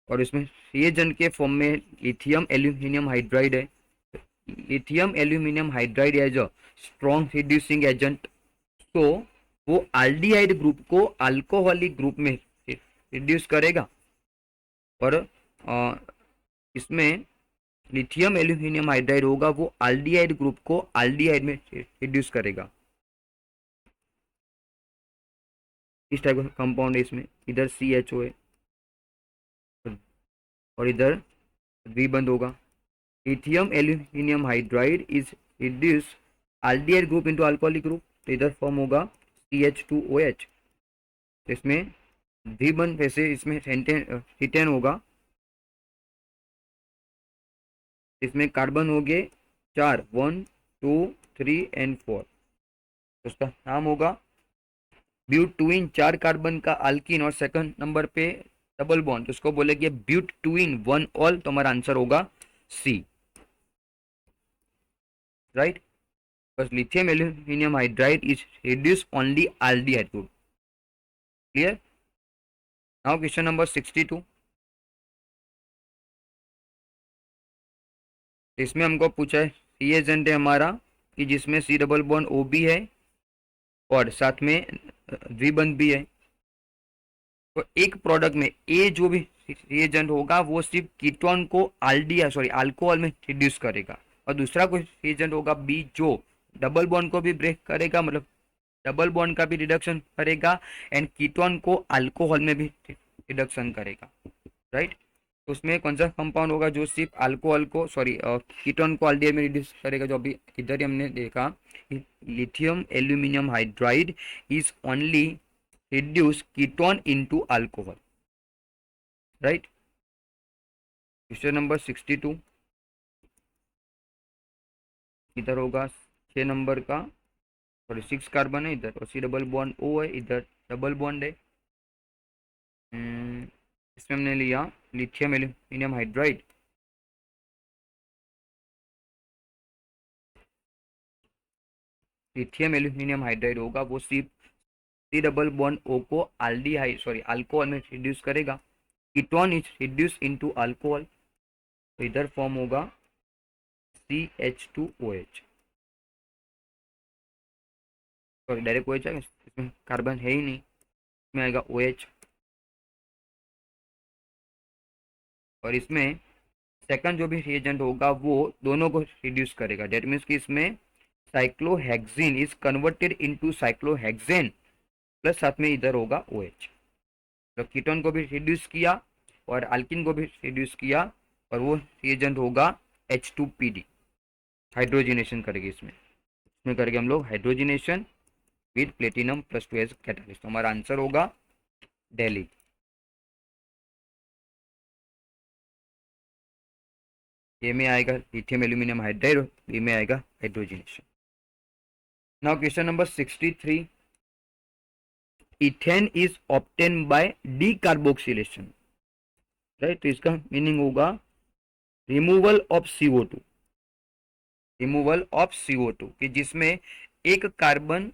और इसमें रिएजेंट के फॉर्म में लिथियम एल्यूमिनियम हाइड्राइड है। Lithium aluminium hydride as a strong reducing agent, तो वो एल्डिहाइड ग्रुप को अल्कोहलिक ग्रुप में रिड्यूस करेगा, और इसमें लिथियम एल्यूमिनियम हाइड्राइड होगा वो एल्डिहाइड ग्रुप को एल्डिहाइड में रिड्यूस करेगा। इस टाइप का कंपाउंड है इसमें, इधर CHO है और इधर द्विबंध होगा। Lithium aluminium hydride is reduce aldehyde group into alcoholic group, तो इधर फॉर्म होगा CH2OH। इसमें द्विबंध वैसे इसमें हेटेन होगा, इसमें कार्बन हो गए 4, 1 2 3 एंड 4, उसका नाम होगा ब्यूटूइन। 4 कार्बन का अल्किन और सेकंड नंबर पे डबल बॉन्ड, तो उसको बोलेंगे ब्यूटूइन 1 ऑल, तो हमारा आंसर होगा C, राइट। बस lithium aluminium hydride is reduce only aldehyde group. Clear. Now question number 62, इसमें हमको पूछा है रिएजेंट है हमारा कि जिसमें C डबल बॉन्ड O भी है और साथ में द्विबंध भी है। तो एक प्रोडक्ट में ए जो भी रिएजेंट होगा वो सिर्फ कीटोन को अल्कोहल में रिड्यूस करेगा, और दूसरा कोई रिएजेंट होगा बी जो डबल बॉन्ड को भी ब्रेक करेगा, मतलब डबल बॉन्ड का भी रिडक्शन करेगा एंड कीटोन को अल्कोहल में भी रिडक्शन करेगा, राइट। तो उसमें कौन सा कंपाउंड होगा जो सिर्फ अल्कोहल को कीटोन को एल्डिहाइड में रिड्यूस करेगा, जो अभी इधर ही हमने देखा lithium aluminium hydride is only reduce ketone into alcohol, right। Question number 62, इधर होगा 6 नंबर का, 6 कार्बन है इधर, और C डबल बॉन्ड O है, इधर डबल बॉन्ड है। इसमें हमने लिया lithium aluminium hydride, lithium aluminium hydride होगा वो सिर्फ C डबल बॉन्ड O को अल्कोहल में रिड्यूस करेगा, ketone is reduce into alcohol, तो इधर फॉर्म होगा CH2OH, डायरेक्ट OH है, इसमें कार्बन है ही नहीं, इसमें आएगा OH, और इसमें सेकंड जो भी रिएजेंट होगा वो दोनों को रिड्यूस करेगा। दैट मीन्स कि इसमें cyclohexene is converted into cyclohexane, plus साथ में इधर होगा OH, तो कीटोन को भी रिड्यूस किया और अल्किन को भी रिड्यूस किया, और वो रिएजेंट होगा H2PD, हाइड्रोजिनेशन करेगी इसमें करेंगे हम लोग hydrogenation with platinum plus 2 as catalyst, तो हमारा आंसर होगा दिल्ली। ए में आएगा लिथियम एल्यूमिनियम हाइड्राइड, बी में आएगा hydrogenation. Now question number 63, ethane is obtain bye decarboxylation, right. तो इसका मीनिंग होगा removal of CO2, removal of CO2 कि जिसमें एक कार्बन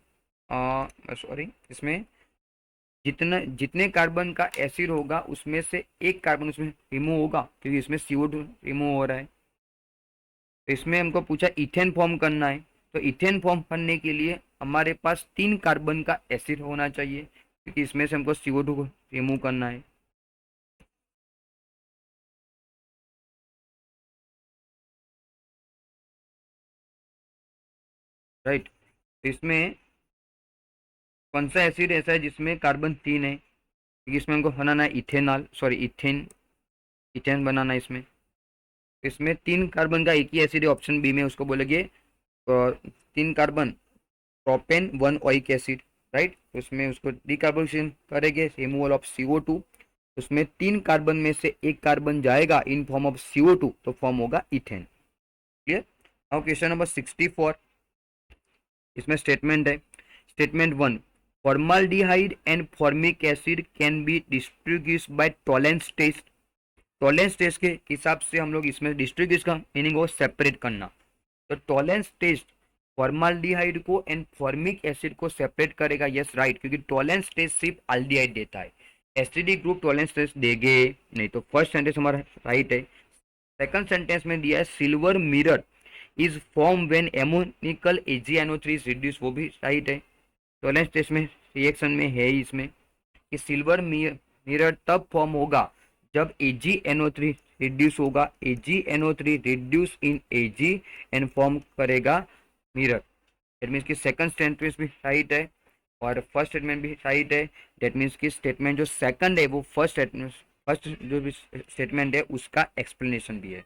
इसमें जितने कार्बन का एसिड होगा उसमें से एक कार्बन उसमें रिमूव होगा, क्योंकि इसमें CO2 रिमूव हो रहा है। तो इसमें हमको पूछा इथेन फॉर्म करना है, तो इथेन फॉर्म करने के लिए हमारे पास 3 कार्बन का एसिड होना चाहिए, क्योंकि इसमें से हमको CO2 को रिमूव करना है। राइट, तो इसमें कौन सा एसिड ऐसा है जिसमें कार्बन 3 है, क्योंकि इसमें हमको बनाना है इथेनॉल, सॉरी इथेन, इथेन बनाना है इसमें। इसमें 3 कार्बन का एक ही एसिड है, ऑप्शन बी में उसको बोलेंगे 3 carbon propane 1 oic acid. Right, उसमें उसको डिकार्बोनेशन करेंगे, रिमूवल ऑफ CO2। उसमें 3 कार्बन में से एक कार्बन जाएगा इन फॉर्म ऑफ CO2, तो फॉर्म होगा ethane. Clear. Now question number 64, इसमें स्टेटमेंट है। Statement 1, formaldehyde and formic acid can be distribute by Tollens test. Tollens test के हिसाब से हम लोग इसमें डिस्ट्रीब्यूट का मीनिंग को सेपरेट करना। तो टॉलेंस टेस्ट फॉर्मल्डिहाइड को एंड फॉर्मिक एसिड को सेपरेट करेगा। यस राइट, क्योंकि टॉलेंस टेस्ट सिर्फ एल्डिहाइड देता है, एसिडिक ग्रुप टॉलेंस टेस्ट देंगे नहीं। तो फर्स्ट सेंटेंस हमारा राइट है। सेकंड सेंटेंस में दिया है silver mirror is form when ammoniacal AgNO3 is reduce, वो भी राइट है। टॉलेंस टेस्ट में रिएक्शन में है इसमें कि सिल्वर मिरर तब फॉर्म होगा जब AgNO3 रिड्यूस होगा, AgNO3 reduce in Ag and form करेगा मिरर। दैट मीन्स कि सेकंड स्टेटमेंट भी राइट है और फर्स्ट स्टेटमेंट भी राइट है। दैट मीन्स कि स्टेटमेंट जो सेकंड है वो फर्स्ट स्टेटमेंट, फर्स्ट जो भी स्टेटमेंट है उसका एक्सप्लेनेशन भी है,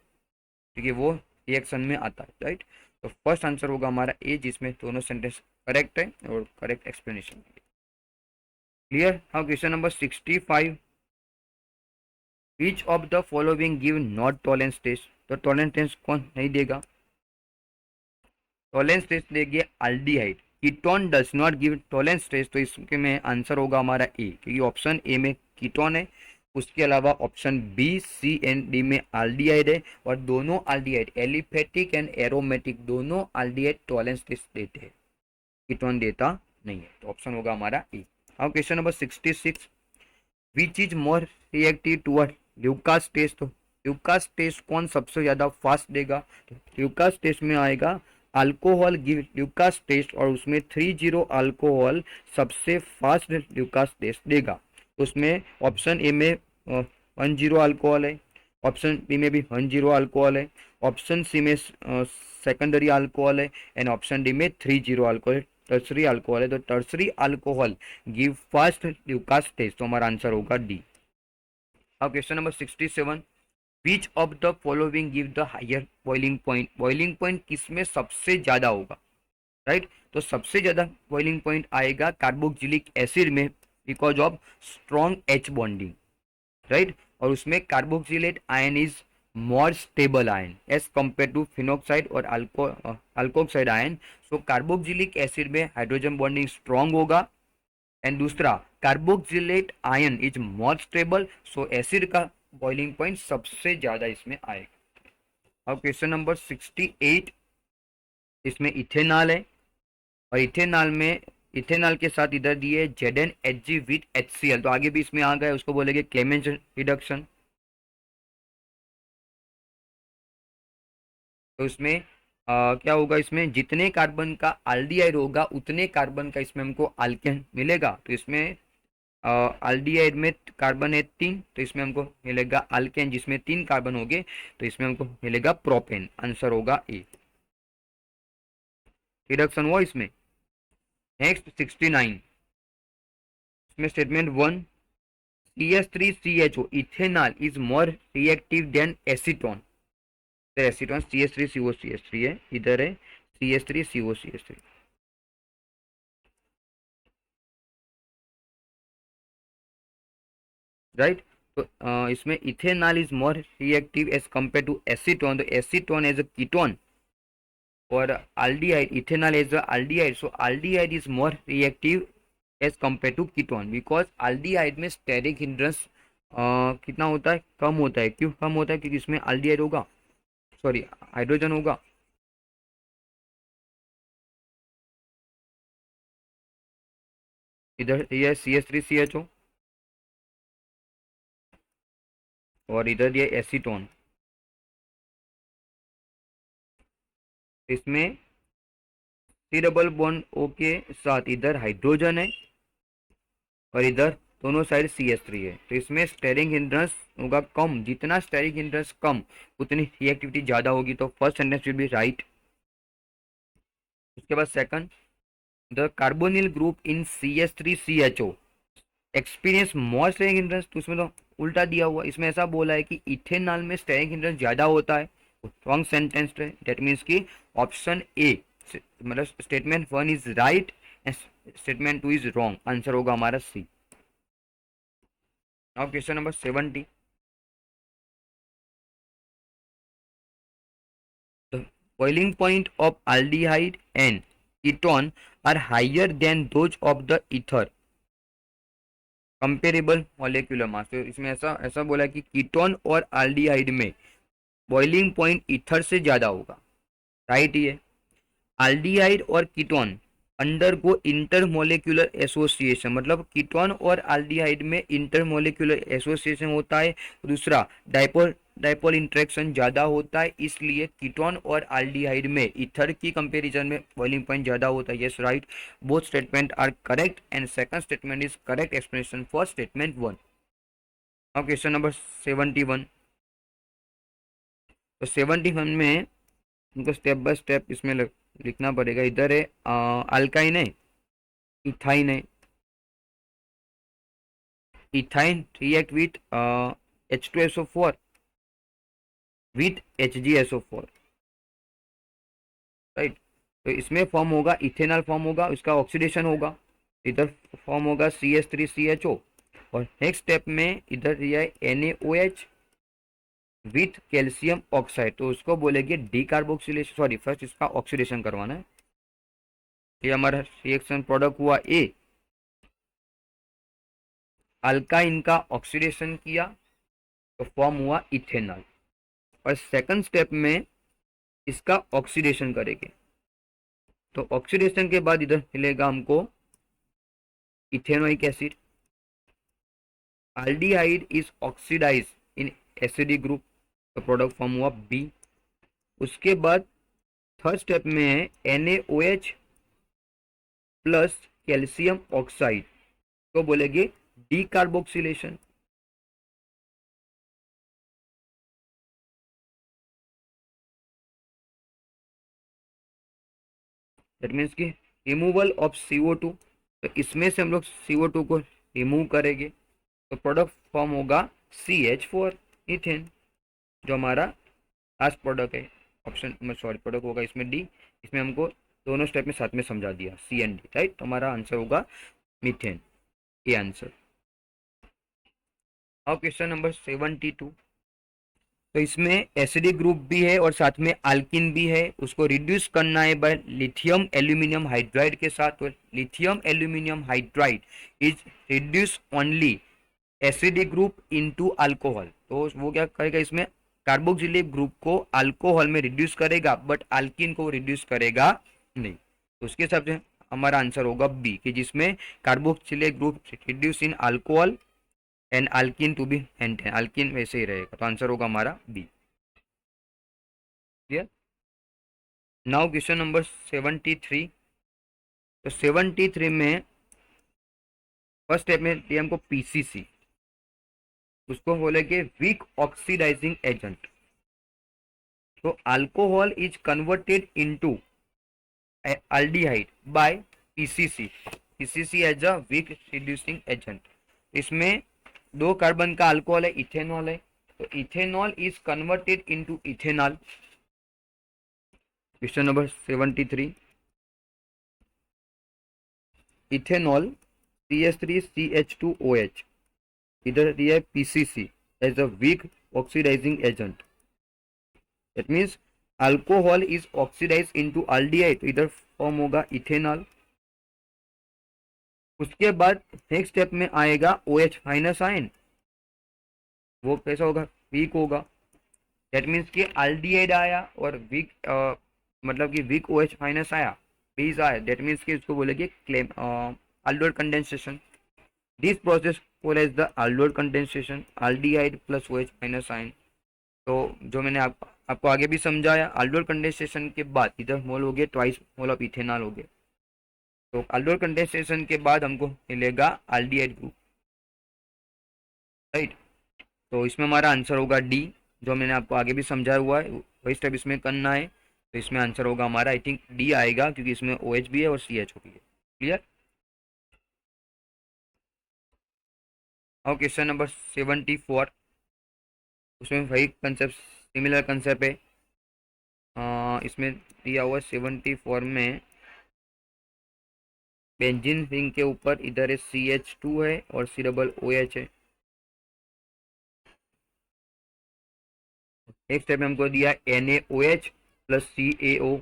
क्योंकि वो रिएक्शन में आता है। राइट, तो फर्स्ट आंसर होगा हमारा ए, जिसमें दोनों सेंटेंस करेक्ट है और करेक्ट एक्सप्लेनेशन भी है। क्लियर। हाँ, question number 65, which of the following give not Tollens test. तो टॉलेंस टेस्ट कौन नहीं देगा? टॉलेंस टेस्ट देगी aldehyde. Ketone does not give Tollens test, तो इसके में आंसर होगा हमारा ए, क्योंकि ऑप्शन ए में कीटोन है। उसके अलावा option B, C and D में एल्डिहाइड है, और दोनों एल्डिहाइड एलिफेटिक एंड एरोमेटिक दोनों एल्डिहाइड टॉलेंस टेस्ट देते हैं, कीटोन देता नहीं है। तो ऑप्शन होगा हमारा ए। अब question number 66, which is more reactive toward Lucas test. तो ल्यूकास टेस्ट कौन सबसे ज्यादा फास्ट देगा? तो ल्यूकास टेस्ट में आएगा अल्कोहल गिव ल्यूकास टेस्ट, और उसमें 30 अल्कोहल सबसे फास्ट ल्यूकास टेस्ट देगा। उसमें ऑप्शन ए में 10 अल्कोहल है, ऑप्शन बी में भी 10 अल्कोहल है, ऑप्शन सी में सेकेंडरी अल्कोहल है, एंड ऑप्शन डी में 30 अल्कोहल है, टर्सरी अल्कोहल है। तो tertiary alcohol give fast Lucas test, तो हमारा आंसर होगा डी। अब question number 67, which of the following give the higher boiling point. Boiling point किसमें सबसे ज्यादा होगा? राइट, तो सबसे ज्यादा बॉइलिंग पॉइंट आएगा कार्बोक्सिलिक एसिड में, because of strong H bonding. Right, और उसमें carboxylate ion is more stable ion as compare to phenoxide और alkoxide ion. So carboxylic acid में हाइड्रोजन बॉन्डिंग स्ट्रॉन्ग होगा, एंड दूसरा carboxylate ion is more stable, so acid का boiling point सबसे ज्यादा इसमें आएगा। अब क्वेश्चन नंबर 68, इसमें इथेनॉल है, और इथेनॉल में इथेनॉल के साथ इधर दिए ZnHg विथ HCl, तो आगे भी इसमें आ गए, उसको बोलेंगे क्लेमेंज रिडक्शन। तो इसमें क्या होगा, इसमें जितने कार्बन का एल्डिहाइड होगा उतने कार्बन का इसमें हमको अल्केन मिलेगा। तो इसमें एल्डिहाइड में कार्बन है 3, तो इसमें हमको मिलेगा अल्केन जिसमें 3 कार्बन हो गए, तो इसमें हमको मिलेगा प्रोपेन। आंसर होगा ए, रिडक्शन हुआ इसमें। नेक्स्ट 69, इसमें statement 1, CH3CHO ethanol is more reactive than acetone. Acetone CH3COCH3 है, इधर है CH3COCH3। राइट, तो इसमें ethanol is more reactive as compare to acetone, तो एसीटोन एज अ कीटोन और aldehyde ethanol as a aldehyde, so aldehyde is more reactive as compare to ketone, because aldehyde में steric hindrance कितना होता है, कम होता है। क्यों कम होता है? क्योंकि इसमें aldehyde होगा, सॉरी हाइड्रोजन होगा। इधर ये CH3CHO और इधर ये एसीटोन। इसमें सी डबल बॉन्ड ओ के साथ इधर हाइड्रोजन है और इधर दोनों साइड CH3 है। तो इसमें स्टेरिक हिंड्रेंस होगा कम, जितना स्टेरिक हिंड्रेंस कम उतनी रिएक्टिविटी ज़्यादा होगी। तो first sentence will be right. उसके बाद second, the carbonyl group in CH3CHO experience more steric hindrance. तो उसमें तो उल्टा दिया हुआ, इसमें ऐसा बोला है कि इथेनॉल में स्टेरिक हिंड्रेंस ज़्यादा होता है। रॉन्ग सेंटेंस है, डेट मीन्स की ऑप्शन ए मतलब statement 1 is right and statement 2 is wrong. Answer होगा हमारा C. Now question number 70, the boiling point of aldehyde and ketone are higher than those of the ether comparable molecular mass. तो इसमें ऐसा ऐसा बोला कि ketone और एल्डिहाइड में बॉइलिंग पॉइंट ईथर से ज्यादा होगा। राइट ही है। एल्डिहाइड और कीटोन अंडरगो इंटरमोलिकुलर एसोसिएशन, मतलब कीटोन और एल्डिहाइड में इंटरमोलिकुलर एसोसिएशन होता है। दूसरा, डाइपोल डाइपोल इंटरेक्शन ज़्यादा होता है, इसलिए कीटोन और एल्डिहाइड में ईथर की कंपैरिजन में बॉइलिंग पॉइंट ज़्यादा होता है। Yes right, both statement are correct and second statement is correct explanation for statement 1। अब क्वेश्चन नंबर 71। तो 71 में उनको स्टेप बाय स्टेप इसमें लिखना पड़ेगा। इधर है अल्काइन है, इथाइन है। Ethyne react with H2SO4 with HgSO4, right. तो इसमें फॉर्म होगा इथेनॉल, फॉर्म होगा, उसका ऑक्सीडेशन होगा। इधर फॉर्म होगा CH3CHO और नेक्स्ट स्टेप में इधर दिया है NaOH विथ कैल्शियम ऑक्साइड। तो उसको बोलेंगे डीकार्बोक्सिलेशन, सॉरी फर्स्ट इसका ऑक्सीडेशन करवाना है। ये हमारा रिएक्शन प्रोडक्ट हुआ ए, अल्काइन का ऑक्सीडेशन किया तो फॉर्म हुआ इथेनॉल और सेकंड स्टेप में इसका ऑक्सीडेशन करेंगे। तो ऑक्सीडेशन के बाद इधर मिलेगा हमको ethanoic acid. Aldehyde is oxidize in acidic group, तो प्रोडक्ट फॉर्म हुआ बी। उसके बाद थर्ड स्टेप में है NaOH प्लस कैल्शियम ऑक्साइड, तो बोलेंगे डीकार्बोक्सिलेशन। दैट मीन्स की रिमूवल ऑफ CO2। तो इसमें से हम लोग CO2 को रिमूव करेंगे तो प्रोडक्ट फॉर्म होगा CH4 इथेन, जो हमारा लास्ट प्रोडक्ट है। ऑप्शन में सॉरी प्रोडक्ट होगा इसमें डी। इसमें हमको दोनों स्टेप में साथ में समझा दिया CND, राइट। तो हमारा आंसर होगा मीथेन, ये आंसर। अब क्वेश्चन नंबर 72। तो इसमें एसिडिक ग्रुप भी है और साथ में अल्किन भी है, उसको रिड्यूस करना है बाय लिथियम एल्यूमिनियम हाइड्राइड के साथ। तो lithium aluminium hydride is reduce only acidic group into alcohol. तो वो क्या करेगा, इसमें कार्बोक्सिलिक ग्रुप को अल्कोहल में रिड्यूस करेगा बट अल्किन को रिड्यूस करेगा नहीं। तो उसके हिसाब से हमारा आंसर होगा बी, कि जिसमें carboxylic group reduce in alcohol and alkyne to be maintain, alkyne वैसे ही रहेगा। तो आंसर होगा हमारा B. Clear. Now question number 73। तो 73 में फर्स्ट स्टेप में दिया हमको PCC, उसको बोलेंगे वीक ऑक्सीडाइजिंग एजेंट। तो alcohol is converted into aldehyde by PCC, PCC as a weak reducing agent. इसमें दो कार्बन का अल्कोहल है, इथेनॉल है। तो ethanol is converted into ethanol. Question number 73, ethanol CH3CH2OH, इधर दिया है PCC as a weak oxidizing agent. That means alcohol is oxidize into aldehyde, तो इधर फॉर्म होगा इथेनॉल। उसके बाद नेक्स्ट स्टेप में आएगा OH माइनस आयन, वो कैसा होगा, वीक होगा। दैट मीन्स कि एल्डिहाइड आया और वीक मतलब कि वीक OH माइनस आया, बेस आया। दैट मीन्स कि इसको बोलेंगे claim aldol condensation. This process called as the aldol condensation. aldehyde plus OH minus ion. तो जो मैंने आपको आगे भी समझाया, aldol कंडेंसेशन के बाद इधर मोल हो गए ट्वाइस मोल ऑफ इथेनॉल हो गए, तो aldol कंडेंसेशन के बाद हमको मिलेगा aldehyde ग्रुप, राइट। तो इसमें हमारा आंसर होगा डी, जो मैंने आपको आगे भी समझाया हुआ है वही स्टेप इसमें करना है। तो इसमें आंसर होगा हमारा आई थिंक डी आएगा, क्योंकि इसमें OH भी है और CH भी है। क्लियर। और क्वेश्चन नंबर 74, उसमें वही कंसेप्ट, सिमिलर कंसेप्ट है। इसमें दिया हुआ 74 में बेंजीन रिंग के ऊपर इधर है CH2 है और C OH है। एक स्टेप में हमको दिया NaOH प्लस CaO,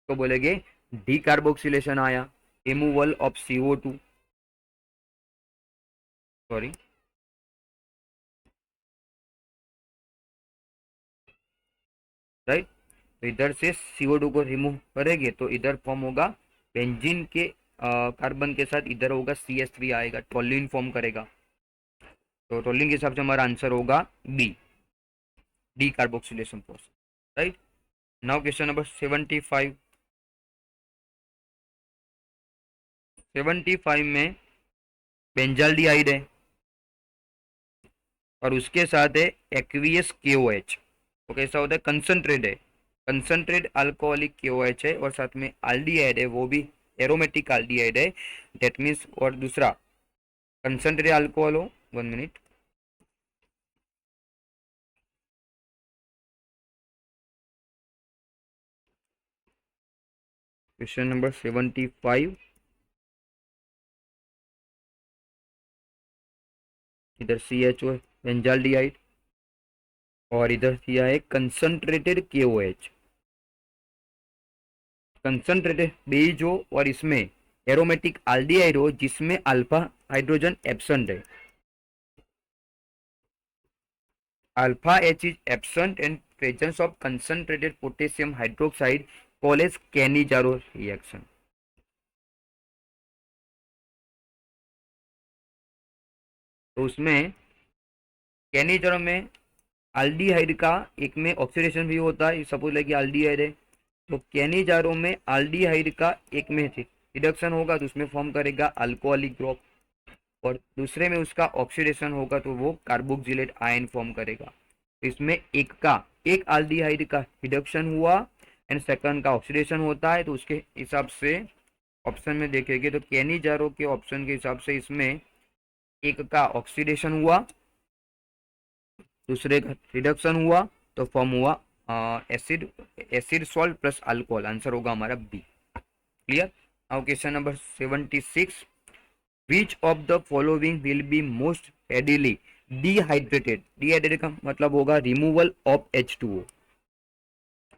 तो बोलेंगे डी कार्बोक्सिलेशन आया, removal of CO2, sorry right. तो इधर से CO2 को रिमूव करेंगे तो इधर फॉर्म होगा बेंजीन के कार्बन के साथ इधर होगा CH3 आएगा, टोल्यूइन फॉर्म करेगा। तो टोल्यूइन के हिसाब से हमारा आंसर होगा B, decarboxylation process, right. Now question number 75। 75 में बेंजाल्डिहाइड है और उसके साथ है एक्वियस KOH। तो कैसा होता है, कंसंट्रेट है, कंसंट्रेट अल्कोहलिक KOH है और साथ में आल्डिहाइड है, वो भी एरोमेटिक आल्डिहाइड है। दैट मीन्स, और दूसरा कंसंट्रेट अल्कोहल हो, 1 मिनट, क्वेश्चन नंबर 75, इधर CHO बेंजाल्डिहाइड और इधर दिया है कंसंट्रेटेड KOH, कंसंट्रेटेड बेज हो और इसमें एरोमेटिक आल्डिहाइड हो जिसमें अल्फा हाइड्रोजन एब्सेंट है। Alpha H is absent and presence of concentrated potassium hydroxide called as Cannizzaro reaction. तो उसमें कैनिजारो में आल्डिहाइड का एक में ऑक्सीडेशन भी होता है, सपोज लाइक आल्डिहाइड है, तो कैनिजारो में आल्डिहाइड का एक में रिडक्शन होगा तो उसमें फॉर्म करेगा अल्कोहलिक ग्रुप, और दूसरे में उसका ऑक्सीडेशन होगा तो वो कार्बोक्सिलेट आयन फॉर्म करेगा। तो इसमें एक आल्डिहाइड का रिडक्शन हुआ एंड सेकंड का ऑक्सीडेशन होता है, तो उसके हिसाब से ऑप्शन में देखेंगे तो कैनिजारो के ऑप्शन के हिसाब से इसमें एक का ऑक्सीडेशन हुआ, दूसरे का रिडक्शन हुआ, तो फॉर्म हुआ acid salt plus alcohol, answer होगा हमारा B. Clear. Now question number 76, which of the following will be most readily dehydrated, dehydrated का मतलब होगा removal of H2O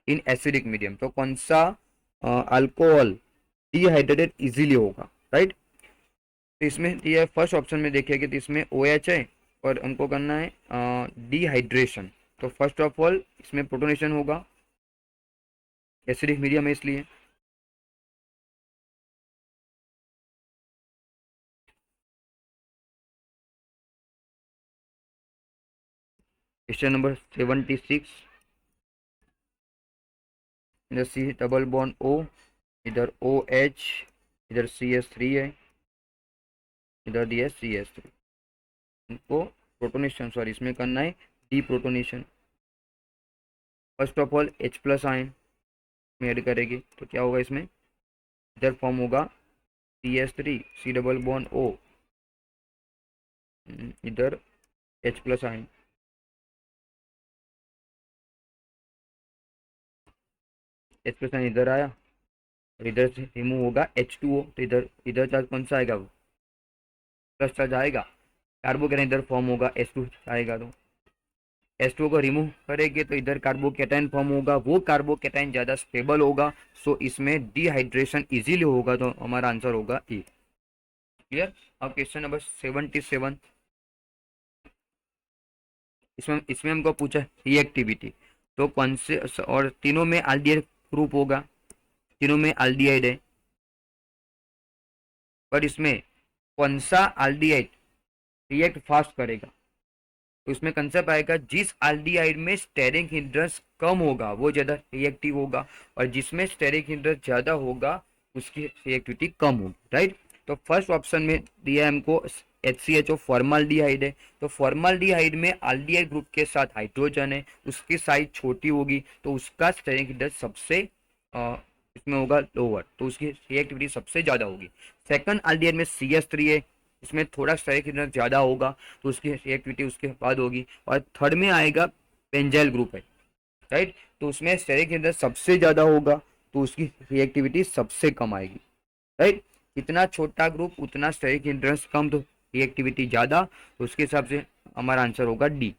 in acidic medium, तो कौन सा अल्कोहल डिहाइड्रेटेड इजीली होगा, राइट। तो इसमें ये फर्स्ट ऑप्शन में देखिए तो इसमें OH है और हमको करना है डिहाइड्रेशन, तो फर्स्ट ऑफ ऑल इसमें प्रोटोनेशन होगा, एसिडिक मीडियम है इसलिए। क्वेश्चन नंबर 76, इधर C डबल बॉन्ड O, इधर OH, इधर CH3 है, इधर दिया CH3, इनको प्रोटोनेशन, सॉरी इसमें करना है D protonation. First of all H plus ion में ऐड करेंगे तो क्या होगा, इसमें इधर फॉर्म होगा CH3 C double bond O, इधर H plus ion, H plus ion इधर आया और इधर से रिमूव होगा H2O, तो इधर इधर चार्ज कौन सा आएगा, वो प्लस चार्ज आएगा, कार्बोकेटाइन इधर फॉर्म होगा H2 आएगा, तो H2O को रिमूव करेंगे तो इधर कार्बोकेटाइन फॉर्म होगा, वो कार्बोकेटाइन ज़्यादा स्टेबल होगा, सो इसमें डिहाइड्रेशन इजीली होगा, तो हमारा आंसर होगा E। क्लियर। अब क्वेश्चन नंबर 77, इसमें इसमें हमको पूछा रिएक्टिविटी, तो कौन से, और तीनों में आल्डिहाइड ग्रुप होगा, तीनों में आल्डिहाइड है, पर इसमें कौन सा एल्डिहाइड रिएक्ट फास्ट करेगा, तो इसमें कंसेप्ट आएगा जिस एल्डिहाइड में स्टेरिक हिंड्रेंस कम होगा वो ज्यादा रिएक्टिव होगा, और जिसमें स्टेरिक हिंड्रेंस ज्यादा होगा उसकी रिएक्टिविटी कम होगी, राइट। तो फर्स्ट ऑप्शन में दिया है हमको HCHO फॉर्मल्डिहाइड है, तो फॉर्मल्डिहाइड में एल्डिहाइड ग्रुप के साथ हाइड्रोजन है, उसकी साइज छोटी होगी तो उसका स्टेरिक हिंड्रेंस सबसे इसमें होगा लोअर, तो उसकी रिएक्टिविटी सबसे ज्यादा होगी। सेकंड एल्डिहाइड में CH3 है, इसमें थोड़ा स्टेरिक हिंड्रेंस ज्यादा होगा तो उसकी रिएक्टिविटी उसके बाद होगी। और थर्ड में आएगा बेंजाइल ग्रुप है, राइट, तो उसमें स्टेरिक हिंड्रेंस सबसे ज्यादा होगा तो उसकी रिएक्टिविटी सबसे कम आएगी, राइट। जितना छोटा ग्रुप उतना स्टेरिक हिंड्रेंस कम तो रिएक्टिविटी ज्यादा, तो उसके हिसाब से हमारा आंसर होगा D,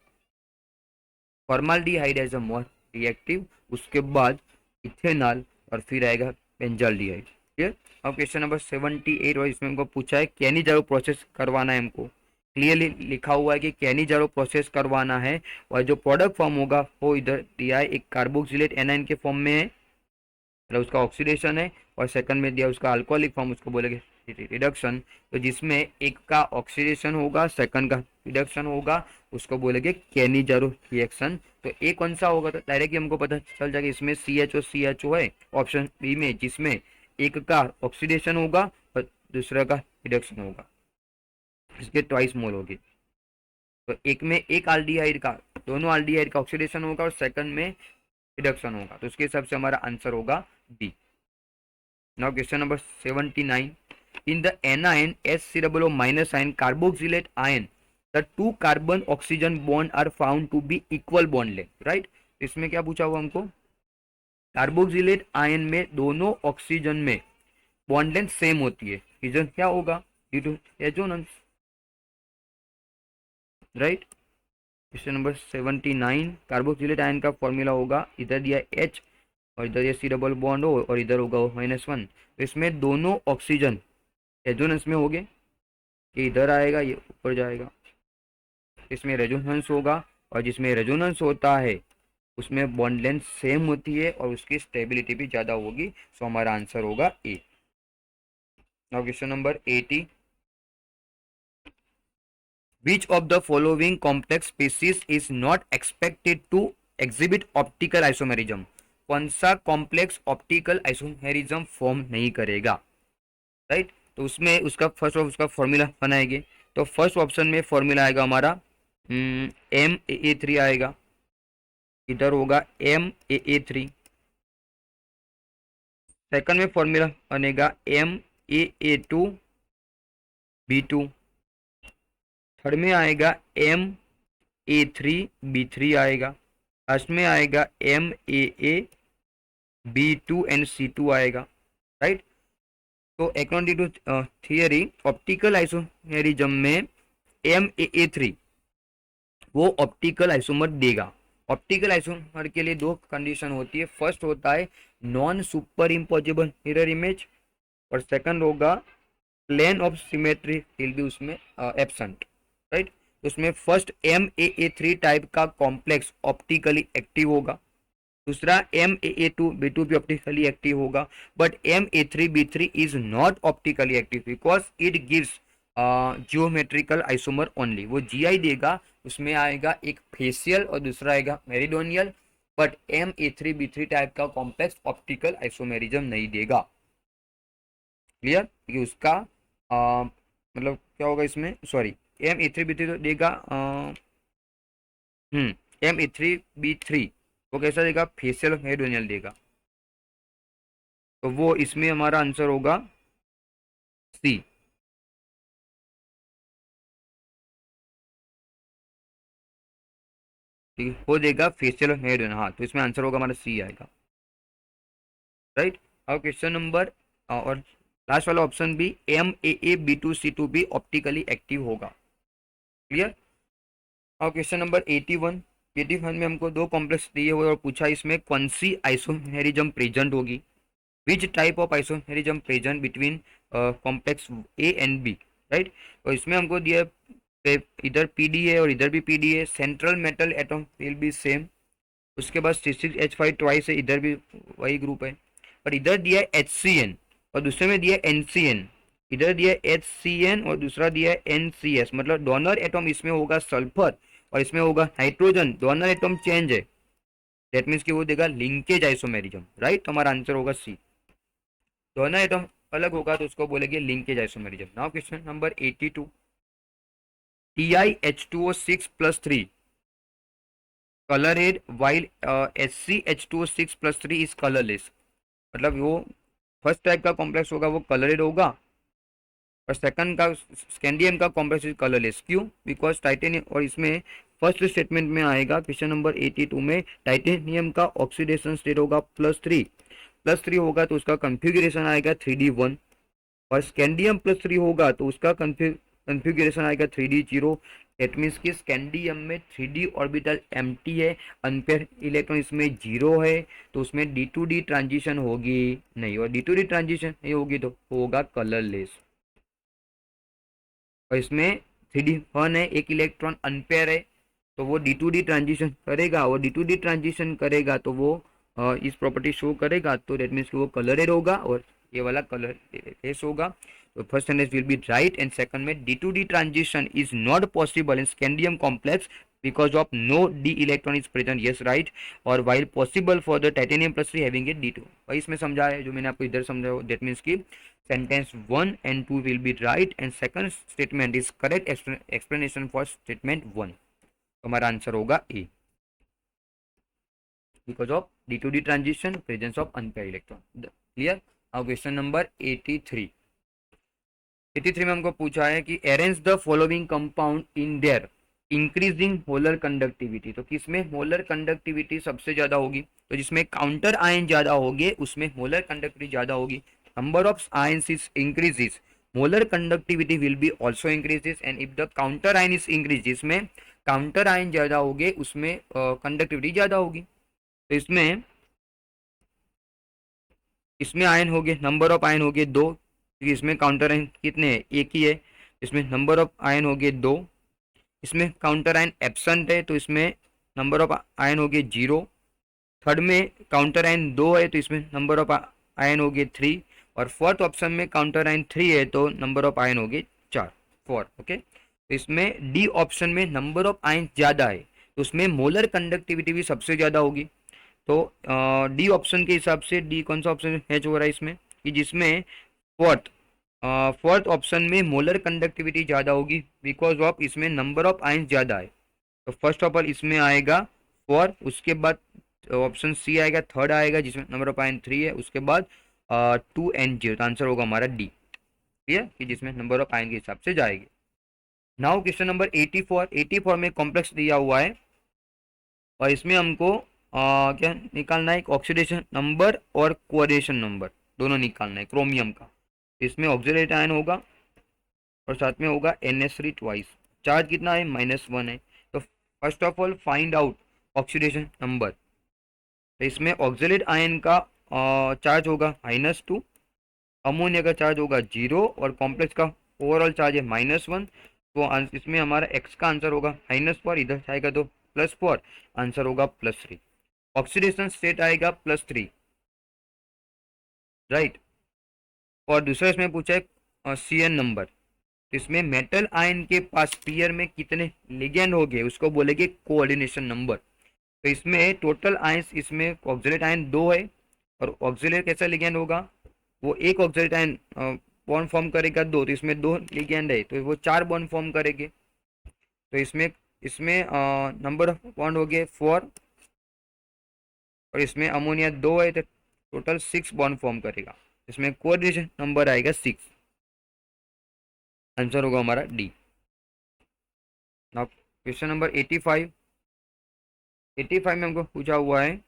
formaldehyde as a more reactive, उसके बाद इथेनॉल और फिर आएगा बेंजाल्डिहाइड। क्लियर। अब क्वेश्चन नंबर 78 और इसमें हमको पूछा है कैनिजारो प्रोसेस करवाना है, हमको क्लियरली लिखा हुआ है कि कैनिजारो प्रोसेस करवाना है, और जो प्रोडक्ट फॉर्म होगा वो इधर दिया है, एक कार्बोक्सिलेट एनाइन के फॉर्म में है, मतलब उसका ऑक्सीडेशन है, और सेकंड में दिया उसका अल्कोहलिक फॉर्म, उसको बोलेंगे रिडक्शन। तो जिसमें एक का ऑक्सीडेशन होगा सेकंड का रिडक्शन होगा उसको बोलेंगे कैनिजारो रिएक्शन। तो ए कौन सा होगा, तो डायरेक्टली हमको पता चल जाएगा इसमें CHO है ऑप्शन बी में, जिसमें एक का ऑक्सीडेशन होगा और दूसरा का रिडक्शन होगा, इसके ट्वाइस मोल होगी। तो एक में एक एल्डिहाइड का, दोनों एल्डिहाइड का ऑक्सीडेशन होगा और सेकंड में रिडक्शन होगा, तो उसके हिसाब से हमारा आंसर होगा D. Now question number 79, in the anion H COO minus ion carboxylate ion the two carbon oxygen bond are found to be equal bond length, right। इसमें क्या पूछा हुआ हमको, कार्बोक्सिलेट आयन में दोनों ऑक्सीजन में बॉन्ड लेंथ सेम होती है, रीजन क्या होगा, due to resonance, right. Question number 79, carboxylate ion का फॉर्मूला होगा, इधर दिया H और इधर ये C बॉन्ड हो और इधर होगा -1, तो इसमें दोनों ऑक्सीजन रेजोनेंस में होंगे, ये इधर आएगा ये ऊपर जाएगा, इसमें रेजोनेंस होगा, और जिसमें रेजोनेंस होता है उसमें बॉन्ड लेंथ सेम होती है और उसकी स्टेबिलिटी भी ज़्यादा होगी, सो हमारा आंसर होगा A. Now question number 80, which of the following complex species is not expected to exhibit optical isomerism, कौन सा कॉम्प्लेक्स ऑप्टिकल आइसोमेरिज्म फॉर्म नहीं करेगा, राइट। तो उसमें उसका फर्स्ट ऑफ उसका फॉर्मूला बनाएंगे, तो फर्स्ट ऑप्शन में फॉर्मूला आएगा हमारा MAA3 आएगा, इधर होगा MAA3, सेकंड में फॉर्मूला बनेगा MAA2B2, थर्ड में आएगा MA3B3 आएगा, लास्ट में आएगा MAAB2 आएगा, राइट। तो according to theory optical isomerism में MAA3 वो ऑप्टिकल आइसोमर देगा। ऑप्टिकल आइसोमर के लिए दो कंडीशन होती है, फर्स्ट होता है non superimposable mirror image, और सेकंड होगा plane of symmetry will be उसमें एब्सेंट, राइट। उसमें फर्स्ट MAA3 टाइप का कॉम्प्लेक्स ऑप्टिकली एक्टिव होगा, दूसरा MAA2B2 भी ऑप्टिकली एक्टिव होगा, but MA3B3 is not optically active because it gives geometrical isomer only, वो GI देगा, उसमें आएगा एक फेशियल और दूसरा आएगा मेरिडोनियल, बट MA3B3 टाइप का कॉम्प्लेक्स ऑप्टिकल आइसोमेरिज्म नहीं देगा। क्लियर, कि उसका मतलब क्या होगा इसमें, सॉरी MA3B3 तो देगा MA3B3 वो कैसा देगा, फेशियल और मेरिडोनियल देगा, तो वो इसमें हमारा आंसर होगा सी। ठीक है, हो देगा फेशियल और हेड, हाँ, तो इसमें आंसर होगा हमारा सी आएगा, राइट। अब क्वेश्चन नंबर और लास्ट वाला ऑप्शन भी MAAB2C2 भी ऑप्टिकली एक्टिव होगा। क्लियर। अब क्वेश्चन नंबर 81 में हमको दो कॉम्प्लेक्स दिए हुए और पूछा इसमें कौन सी आइसोमेरिज्म प्रेजेंट होगी, which type of isomerism present between complex A and B, right. तो इसमें हमको दिया इधर PD है और इधर भी PD है, central metal atom will be same, उसके बाद C6H5 ट्वाइस है, इधर भी वही ग्रुप है, और इधर दिया है HCN और दूसरे में दिया है NCN, इधर दिया है HCN और दूसरा दिया है NCS, मतलब डोनर एटॉम इसमें होगा सल्फर और इसमें होगा नाइट्रोजन, डोनर एटॉम चेंज है, दैट मीन्स कि वो देगा लिंकेज आइसोमेरिज्म, राइट। तो हमारा आंसर होगा सी। डोनर एटॉम अलग होगा तो उसको बोलेंगे linkage isomerism. Now question number 82, TiH2O6+3 coloured while HCH2O6+3 is colourless, मतलब वो फर्स्ट टाइप का कॉम्प्लेक्स होगा वो कलरेड होगा और सेकंड का स्कैंडियम का कॉम्प्लेक्स इज कलरलेस। क्यों? बिकॉज टाइटेनियम, और इसमें फर्स्ट स्टेटमेंट में आएगा क्वेश्चन नंबर 82 में, टाइटेनियम का ऑक्सीडेशन स्टेट होगा +3, +3 होगा तो उसका कन्फिग्रेशन आएगा 3D1, और स्कैंडियम +3 होगा तो उसका कन्फिग्रेशन आएगा 3D0। एट मीन्स कि स्कैंडियम में 3D ऑर्बिटल एम्प्टी है, अनपेयर इलेक्ट्रॉन इसमें 0 है, तो उसमें D2D ट्रांजिशन होगी नहीं, और D2D ट्रांजिशन नहीं होगी तो होगा कलरलेस। और इसमें 3D1 है, एक इलेक्ट्रॉन अनपेयर है, तो वो D2D ट्रांजिशन करेगा, और D2D ट्रांजिशन करेगा तो वो इस प्रॉपर्टी शो करेगा, तो डेट मीन्स कि वो कलरेड होगा और ये वाला कलर लेस होगा। तो first sentence will be right, and second में D2D transition is not possible in scandium complex because of no D electron is present, yes right. और while possible for the titanium +3 having a D2, वही इसमें समझा है जो मैंने आपको इधर समझाया, दैट मीन्स की sentence 1 and 2 will be right and second statement is correct explanation for statement 1। तो हमारा आंसर होगा A, because of D2D transition, presence of unpair electron. Clear. अब क्वेश्चन नंबर 83, 83 में हमको पूछा है कि arrange the following compound in their increasing molar conductivity, तो किसमें मोलर कंडक्टिविटी सबसे ज्यादा होगी, तो जिसमें काउंटर आयन ज्यादा होंगे उसमें मोलर कंडक्टिविटी ज्यादा होगी। Number of ions is increases, molar conductivity will be also increases, and if the counter ion is increase, जिसमें काउंटर आयन ज्यादा होंगे उसमें कंडक्टिविटी ज्यादा होगी। तो इसमें इसमें आयन हो गए, नंबर ऑफ आयन हो गए 2, क्योंकि इसमें काउंटर आयन कितने हैं, एक ही है, इसमें नंबर ऑफ आयन हो गए 2। इसमें काउंटर आयन एब्सेंट है तो इसमें नंबर ऑफ आयन हो गए 0। थर्ड में काउंटर आयन 2 है तो इसमें नंबर ऑफ आयन हो गए 3, और फोर्थ ऑप्शन में काउंटर आयन 3 है तो नंबर ऑफ आयन हो गए 4, 4। ओके, तो इसमें डी ऑप्शन में नंबर ऑफ आयन ज़्यादा है तो उसमें मोलर कंडक्टिविटी भी सबसे ज़्यादा होगी। तो डी ऑप्शन के हिसाब से डी कौन सा ऑप्शन मैच हो रहा है इसमें, कि जिसमें फोर्थ फोर्थ ऑप्शन में मोलर कंडक्टिविटी ज़्यादा होगी बिकॉज ऑफ इसमें नंबर ऑफ आयन ज़्यादा है। तो फर्स्ट ऑफ ऑल इसमें आएगा 4, उसके बाद ऑप्शन सी आएगा, थर्ड आएगा जिसमें नंबर ऑफ आयन 3 है, उसके बाद 2 एंड 0, तो आंसर होगा हमारा डी। क्लियर, कि जिसमें नंबर ऑफ आयन के हिसाब से जाएगी। नाउ क्वेश्चन नंबर 84, 84 में कॉम्प्लेक्स दिया हुआ है और इसमें हमको क्या निकालना है, ऑक्सीडेशन नंबर और कोऑर्डिनेशन नंबर दोनों निकालना है क्रोमियम का। इसमें ऑक्सीडेट आयन होगा और साथ में होगा NH3 ट्वाइस, चार्ज कितना है -1 है। तो first of all find out oxidation number, तो इसमें ऑक्सीडेट आयन का चार्ज होगा -2, अमोनिया का चार्ज होगा 0 और कॉम्प्लेक्स का ओवरऑल चार्ज है -1। तो इसमें हमारा एक्स का आंसर होगा -4, इधर जाएगा तो +4, आंसर होगा +3। ऑक्सीडेशन स्टेट आएगा +3, राइट। और दूसरा इसमें पूछा है CN नंबर, इसमें मेटल आयन के पास पेयर में कितने लिगेंड हो गए उसको बोलेंगे कोऑर्डिनेशन नंबर। तो इसमें टोटल आयंस, इसमें ऑक्सीलेट आयन 2 है और ऑक्सीलेट कैसा लिगेंड होगा, वो एक ऑक्सीलेट आयन बॉन्ड फॉर्म करेगा 2, तो इसमें 2 लिगेंड है तो वो 4 बॉन्ड फॉर्म करेंगे। तो इसमें इसमें नंबर ऑफ बॉन्ड हो गए 4 और इसमें अमोनिया 2 है तो टोटल 6 बॉन्ड फॉर्म करेगा, इसमें कोऑर्डिनेशन नंबर आएगा 6, आंसर होगा हमारा डी। नाउ क्वेश्चन नंबर 85, 85 में हमको पूछा हुआ है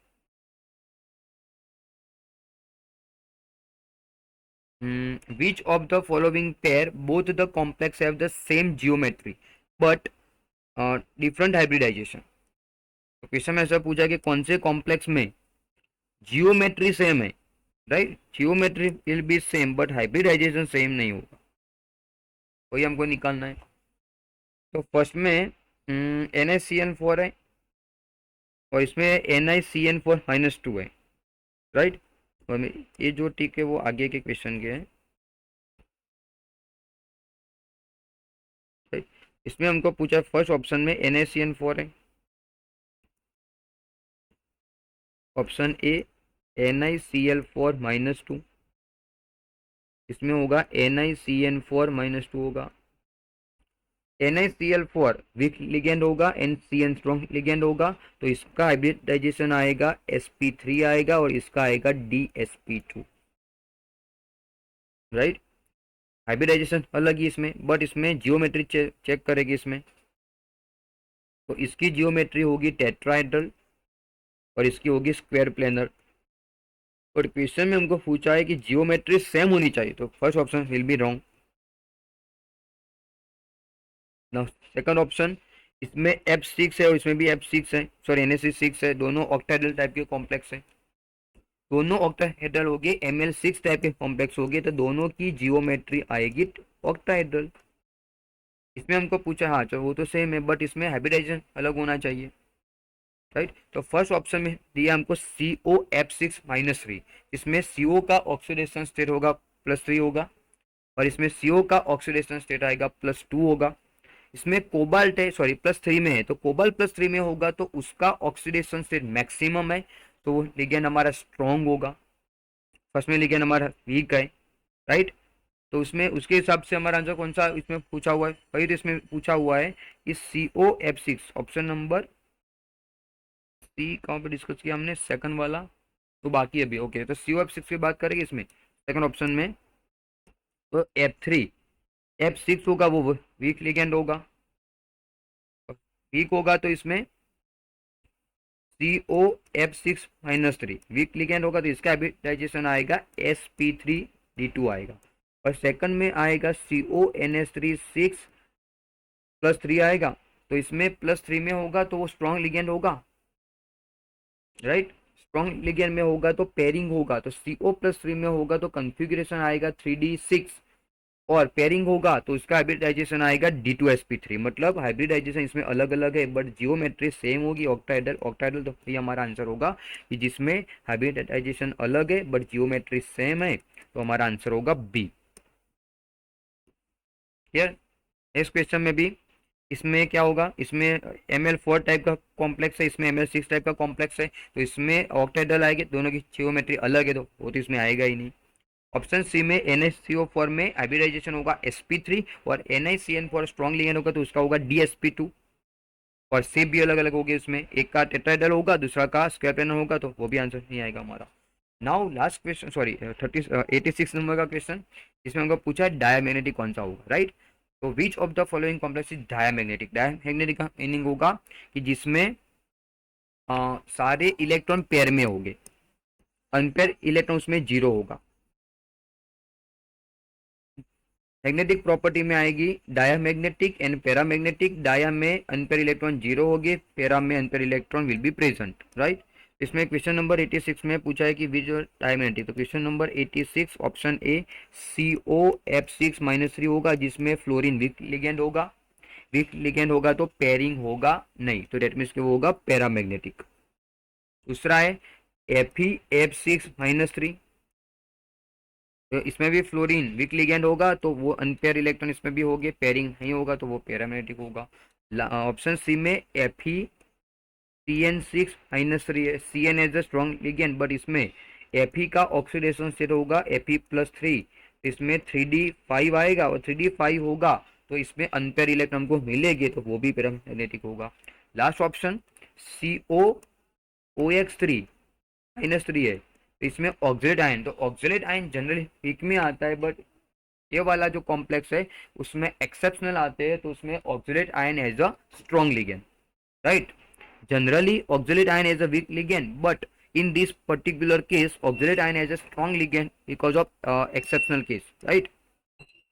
which of the following pair both the complex have the same geometry but different hybridization। तो क्वेश्चन में ऐसा पूछा कि कौन से कॉम्प्लेक्स में जियोमेट्री सेम है, right, geometry will be same but hybridization same नहीं होगा, वही हमको निकालना है। तो फर्स्ट में NaCN4 है और इसमें NiCN4 -2 है, राइट। और ये जो टिक है वो आगे के क्वेश्चन के हैं। इसमें हमको पूछा फर्स्ट ऑप्शन में NaCN4 है, ऑप्शन ए NiCl4-2, इसमें होगा NiCN4-2 होगा। NiCl4 वीक लिगेंड होगा, NCN स्ट्रॉन्ग लिगेंड होगा, तो इसका हाइब्रिडाइजेशन आएगा sp3 आएगा और इसका आएगा DsP2, राइट। हाइब्रिडाइजेशन अलग ही इसमें, बट इसमें जियोमेट्री चेक करेगी इसमें, तो इसकी जियोमेट्री होगी टेट्राहेड्रल और इसकी होगी स्क्वायर प्लेनर। और क्वेश्चन में हमको पूछा है कि जियोमेट्री सेम होनी चाहिए, तो first option will be wrong. Now second option, इसमें F6 है और इसमें भी F6 है, सॉरी NaC6 है, दोनों ऑक्टाहेड्रल टाइप के कॉम्प्लेक्स है, दोनों ऑक्टाहेड्रल हो गए, Ml6 टाइप के कॉम्प्लेक्स हो गए, तो दोनों की जियोमेट्री आएगी ऑक्टाहेड्रल। इसमें हमको पूछा, हाँ चलो वो तो सेम है, बट इसमें हाइब्रिडाइजेशन अलग होना चाहिए, राइट। तो फर्स्ट ऑप्शन में दिया हमको COF6-3, इसमें CO का ऑक्सीडेशन स्टेट होगा +3 होगा, और इसमें CO का ऑक्सीडेशन स्टेट आएगा +2 होगा। इसमें कोबाल्ट है, सॉरी +3 में है, तो कोबाल्ट +3 में होगा तो उसका ऑक्सीडेशन स्टेट मैक्सिमम है, तो वो लिगेंड हमारा स्ट्रॉन्ग होगा। फर्स्ट में लिगेंड हमारा वीक है, राइट। तो उसमें उसके हिसाब से हमारा आंसर कौन सा इसमें पूछा हुआ है, वही तो इसमें पूछा हुआ है कि COF6, ऑप्शन नंबर सी कहाँ पे डिस्कस किया हमने, सेकंड वाला तो बाकी अभी, ओके। तो COF6 की बात करेंगे इसमें सेकंड ऑप्शन में, तो F6 होगा वो वीक लिगेंड होगा, वीक होगा तो इसमें COF6-3 वीक लिगेंड होगा, तो इसका हाइब्रिडाइजेशन आएगा sp3d2 आएगा। और सेकंड में आएगा CONS3 6+3 आएगा, तो इसमें +3 में होगा तो वो स्ट्रॉन्ग लिगेंड होगा, राइट। स्ट्रॉन्ग लिगेंड में होगा तो पेयरिंग होगा, तो CO+3 में होगा तो कन्फिग्रेशन आएगा 3d6, और पेयरिंग होगा तो इसका हाइब्रिडाइजेशन आएगा D2sp3। मतलब हाइब्रिडाइजेशन इसमें अलग अलग है बट जियोमेट्री सेम होगी, ऑक्टाहेड्रल ऑक्टाहेड्रल, तो ये हमारा आंसर होगा कि जिसमें हाइब्रिडाइजेशन अलग है बट जियोमेट्री सेम है, तो हमारा आंसर होगा बी। क्लियर। नेक्स्ट क्वेश्चन में भी इसमें क्या होगा, इसमें Ml4 टाइप का कॉम्प्लेक्स है, इसमें Ml6 टाइप का कॉम्प्लेक्स है, तो इसमें ऑक्टाहेड्रल आएंगे, दोनों की जियोमेट्री अलग है, तो वो तो इसमें आएगा ही नहीं। ऑप्शन सी में NaCO4 में हाइब्रिडाइजेशन होगा sp3, और NiCN4 स्ट्रॉन्ग लिगेंड होगा तो उसका होगा DsP2, और शेप भी अलग अलग होगी, इसमें एक का टेट्राहेड्रल होगा दूसरा का स्क्वायर प्लेनर होगा, तो वो भी आंसर नहीं आएगा हमारा। Now last question, sorry 86 number का क्वेश्चन, इसमें हमको पूछा है डायमैग्नेटिक कौन सा होगा, राइट। तो विच of the following complex is diamagnetic. Diamagnetic का मीनिंग होगा कि जिसमें सारे इलेक्ट्रॉन पेयर में होंगे, अनपेयर इलेक्ट्रॉन उसमें जीरो होगा। मैग्नेटिक प्रॉपर्टी में आएगी डायामैग्नेटिक एंड पैरामैग्नेटिक। डाया में अनपेयर इलेक्ट्रॉन जीरो होगी, पैरा में unpaired electron will be present, right. इसमें क्वेश्चन नंबर 86 में पूछा है कि विच डायमैग्नेटिक, तो question number 86 option A COF6-3 होगा, जिसमें फ्लोरीन वीक लिगेंड होगा, वीक लिगेंड होगा तो पेयरिंग होगा नहीं, तो डेट मीन्स वो होगा पैरामैग्नेटिक। दूसरा है Fe F6-3, तो इसमें भी फ्लोरीन वीक लिगेंड होगा तो वो अनपेयर इलेक्ट्रॉन इसमें भी होंगे, पेयरिंग नहीं होगा तो वो पैरामैग्नेटिक होगा। ऑप्शन सी में Fe CN6-3 है, CN as a strong ligand, but इसमें Fe का ऑक्सीडेशन स्टेट होगा Fe+3, इसमें 3d5 आएगा, और 3d5 होगा तो इसमें अनपेयर इलेक्ट्रॉन को मिलेंगे तो वो भी पैरामैग्नेटिक होगा। लास्ट ऑप्शन COOX3-3 है, तो इसमें ऑक्जेलेट आयन, तो ऑक्जेलेट आयन जनरली वीक में आता है, बट ये वाला जो कॉम्प्लेक्स है उसमें एक्सेप्शनल आते हैं, तो उसमें oxalate ion as a strong ligand, right. Generally oxalate ion as a weak ligand, but in this particular case oxalate ion as a strong ligand because of exceptional case, right.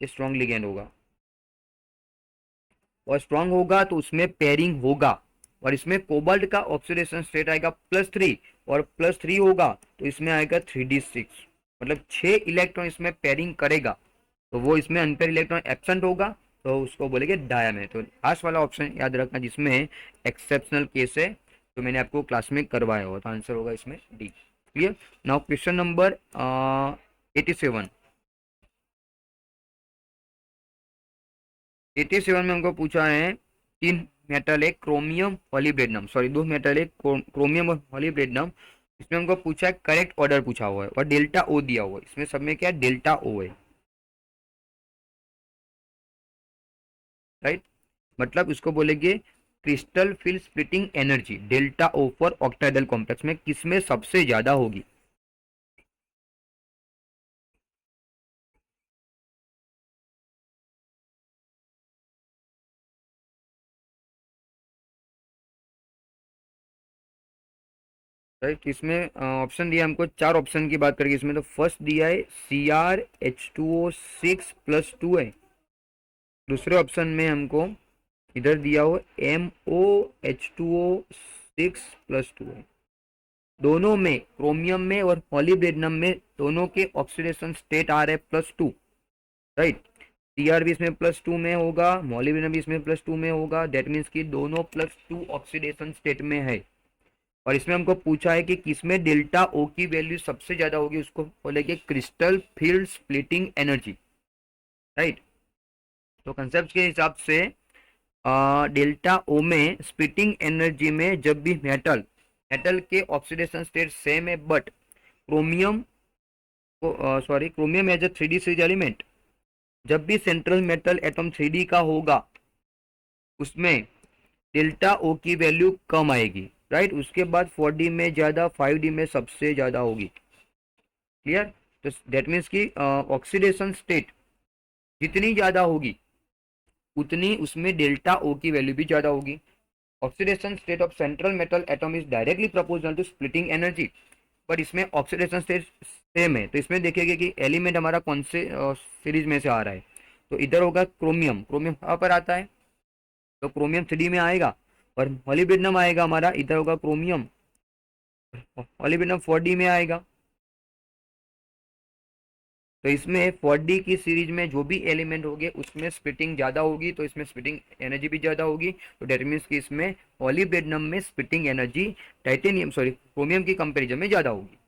ये strong ligand होगा, और strong होगा तो उसमें pairing होगा, और इसमें cobalt का ऑक्सीडेशन स्टेट आएगा +3, और +3 होगा तो इसमें आएगा 3d6, मतलब 6 इलेक्ट्रॉन इसमें पेयरिंग करेगा, तो वो इसमें अनपेयर इलेक्ट्रॉन एब्सेंट होगा, तो उसको बोलेंगे डायम। तो लास्ट वाला ऑप्शन याद रखना जिसमें एक्सेप्शनल केस है, तो मैंने आपको क्लास में करवाया हो, तो आंसर होगा इसमें D. Clear. Now question number 87। 87 में हमको पूछा है तीन मेटल है क्रोमियम मॉलिब्डेनम, सॉरी दो मेटल है क्रोमियम और मॉलिब्डेनम। इसमें हमको पूछा है करेक्ट ऑर्डर पूछा हुआ है और डेल्टा ओ दिया हुआ है, इसमें सब में क्या डेल्टा ओ है, राइट। मतलब इसको बोलेंगे crystal field splitting energy delta O for octahedral complex में किसमें सबसे ज्यादा होगी। राइट, इसमें ऑप्शन दिया हमको, चार ऑप्शन की बात करेंगे इसमें। तो फर्स्ट दिया है CrH2O6+2 है। दूसरे ऑप्शन में हमको इधर दिया हो MOH2O6+2 है। दोनों में क्रोमियम में और मॉलिब्डेनम में दोनों के ऑक्सीडेशन स्टेट आ रहे +2, राइट। सीआर भी इसमें +2 में होगा, मॉलिब्डेनम भी इसमें +2 में होगा, दैट मीन्स कि दोनों +2 ऑक्सीडेशन स्टेट में है। और इसमें हमको पूछा है कि किसमें डेल्टा ओ की वैल्यू सबसे ज्यादा होगी, उसको बोलेंगे crystal field splitting energy, right. तो कंसेप्ट के हिसाब से डेल्टा ओ में स्प्लिटिंग एनर्जी में जब भी मेटल मेटल के ऑक्सीडेशन स्टेट सेम है बट क्रोमियम को sorry chromium as a 3D series element, जब भी सेंट्रल मेटल एटम 3D का होगा उसमें डेल्टा ओ की वैल्यू कम आएगी, राइट। उसके बाद 4D में ज़्यादा, 5D में सबसे ज़्यादा होगी, क्लियर। तो दैट मीन्स कि ऑक्सीडेशन स्टेट जितनी ज़्यादा होगी उतनी उसमें डेल्टा ओ की वैल्यू भी ज़्यादा होगी। Oxidation state of central metal atom is directly proportional to splitting energy, but इसमें ऑक्सीडेशन स्टेट सेम है। तो इसमें देखिएगा कि एलिमेंट हमारा कौन से सीरीज में से आ रहा है। तो इधर होगा क्रोमियम, क्रोमियम कहाँ पर आता है, तो क्रोमियम 3D में आएगा। और मॉलिब्डेनम आएगा हमारा, इधर होगा क्रोमियम, मॉलिब्डेनम 4D में आएगा। तो इसमें 4D की सीरीज में जो भी एलिमेंट होंगे उसमें स्प्लिटिंग ज़्यादा होगी, तो इसमें स्प्लिटिंग एनर्जी भी ज़्यादा होगी। तो डेट मीन्स कि इसमें मॉलिब्डेनम में splitting energy titanium sorry chromium की कंपेरिजन में ज़्यादा होगी,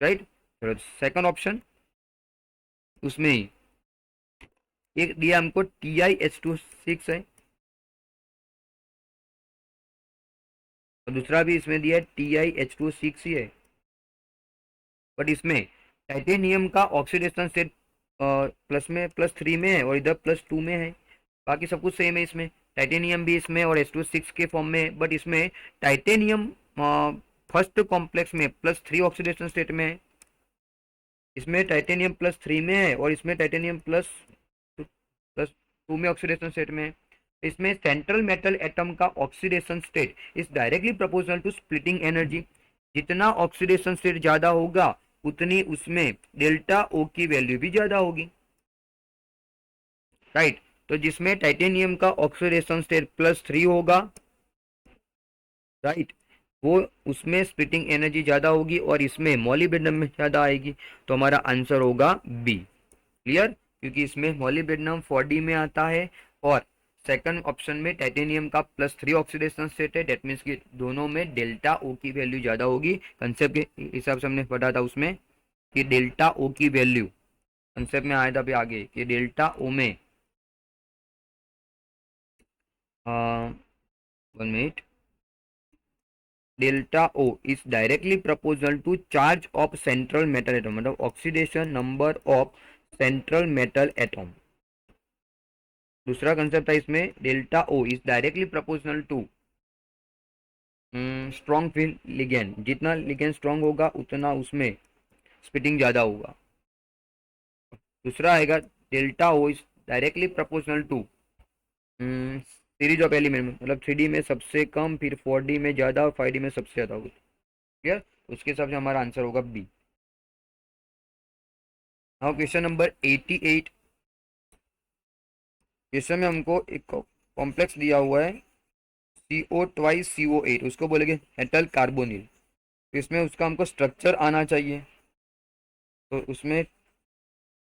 राइट। चलो सेकंड ऑप्शन, उसमें ही एक दिया हमको TiH2 6 है और दूसरा भी इसमें दिया है TiH2 6 ही है, बट इसमें टाइटेनियम का ऑक्सीडेशन स्टेट +3 में है और इधर +2 में है। बाकी सब कुछ सेम है इसमें, टाइटेनियम भी इसमें और H2 6 के फॉर्म में है, बट इसमें टाइटेनियम फर्स्ट कॉम्प्लेक्स में +3 ऑक्सीडेशन स्टेट में है। इसमें टाइटेनियम +3 में है और इसमें टाइटेनियम +2 में ऑक्सीडेशन स्टेट में है। इसमें सेंट्रल मेटल एटम का oxidation state is directly proportional to splitting energy. जितना ऑक्सीडेशन स्टेट ज्यादा होगा उतनी उसमें डेल्टा ओ की वैल्यू भी ज्यादा होगी, राइट। तो जिसमें टाइटेनियम का ऑक्सीडेशन स्टेट +3 होगा, राइट, वो उसमें स्प्लिटिंग एनर्जी ज्यादा होगी और इसमें मॉलिब्डेनम में ज्यादा आएगी। तो हमारा आंसर होगा बी, क्लियर। क्योंकि इसमें मॉलिब्डेनम 4D में आता है और सेकंड ऑप्शन में टाइटेनियम का +3 ऑक्सीडेशन स्टेट है, डेट मीन्स कि दोनों में डेल्टा ओ की वैल्यू ज्यादा होगी। कंसेप्ट के हिसाब से हमने पढ़ा था उसमें कि डेल्टा ओ की वैल्यू कंसेप्ट में आया था अभी आगे कि डेल्टा ओ में 1 minute, delta O is directly proportional to charge of central metal atom, मतलब oxidation number of central metal atom. दूसरा कंसेप्ट है इसमें delta O is directly proportional to strong field ligand, जितना लिगेंड स्ट्रॉन्ग होगा उतना उसमें splitting ज़्यादा होगा। दूसरा आएगा delta O is directly proportional to series of element, मतलब 3D में सबसे कम, फिर 4D में ज़्यादा और 5D में सबसे ज़्यादा होगा, क्लियर। उसके हिसाब से हमारा आंसर होगा बी। Now question number 88। क्वेश्चन में हमको एक कॉम्प्लेक्स दिया हुआ है CO2CO8, उसको बोलेंगे मेटल कार्बोनिल। तो इसमें उसका हमको स्ट्रक्चर आना चाहिए। तो उसमें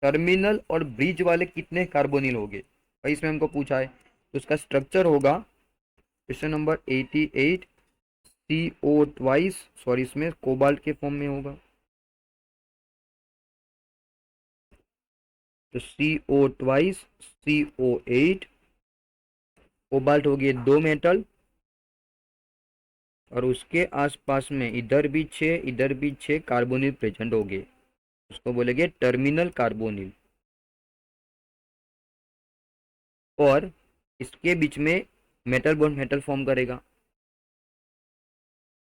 टर्मिनल और ब्रिज वाले कितने कार्बोनिल होंगे भाई, इसमें हमको पूछा है। तो उसका स्ट्रक्चर होगा क्वेश्चन नंबर 88 CO2 सॉरी इसमें कोबाल्ट के फॉर्म में होगा। तो CO2 CO8 कोबाल्ट हो गए 2 मेटल, और उसके आसपास में इधर भी 6 कार्बोनिल प्रेजेंट हो गए, उसको बोलेंगे टर्मिनल कार्बोनिल। और इसके बीच में मेटल बॉन्ड मेटल फॉर्म करेगा,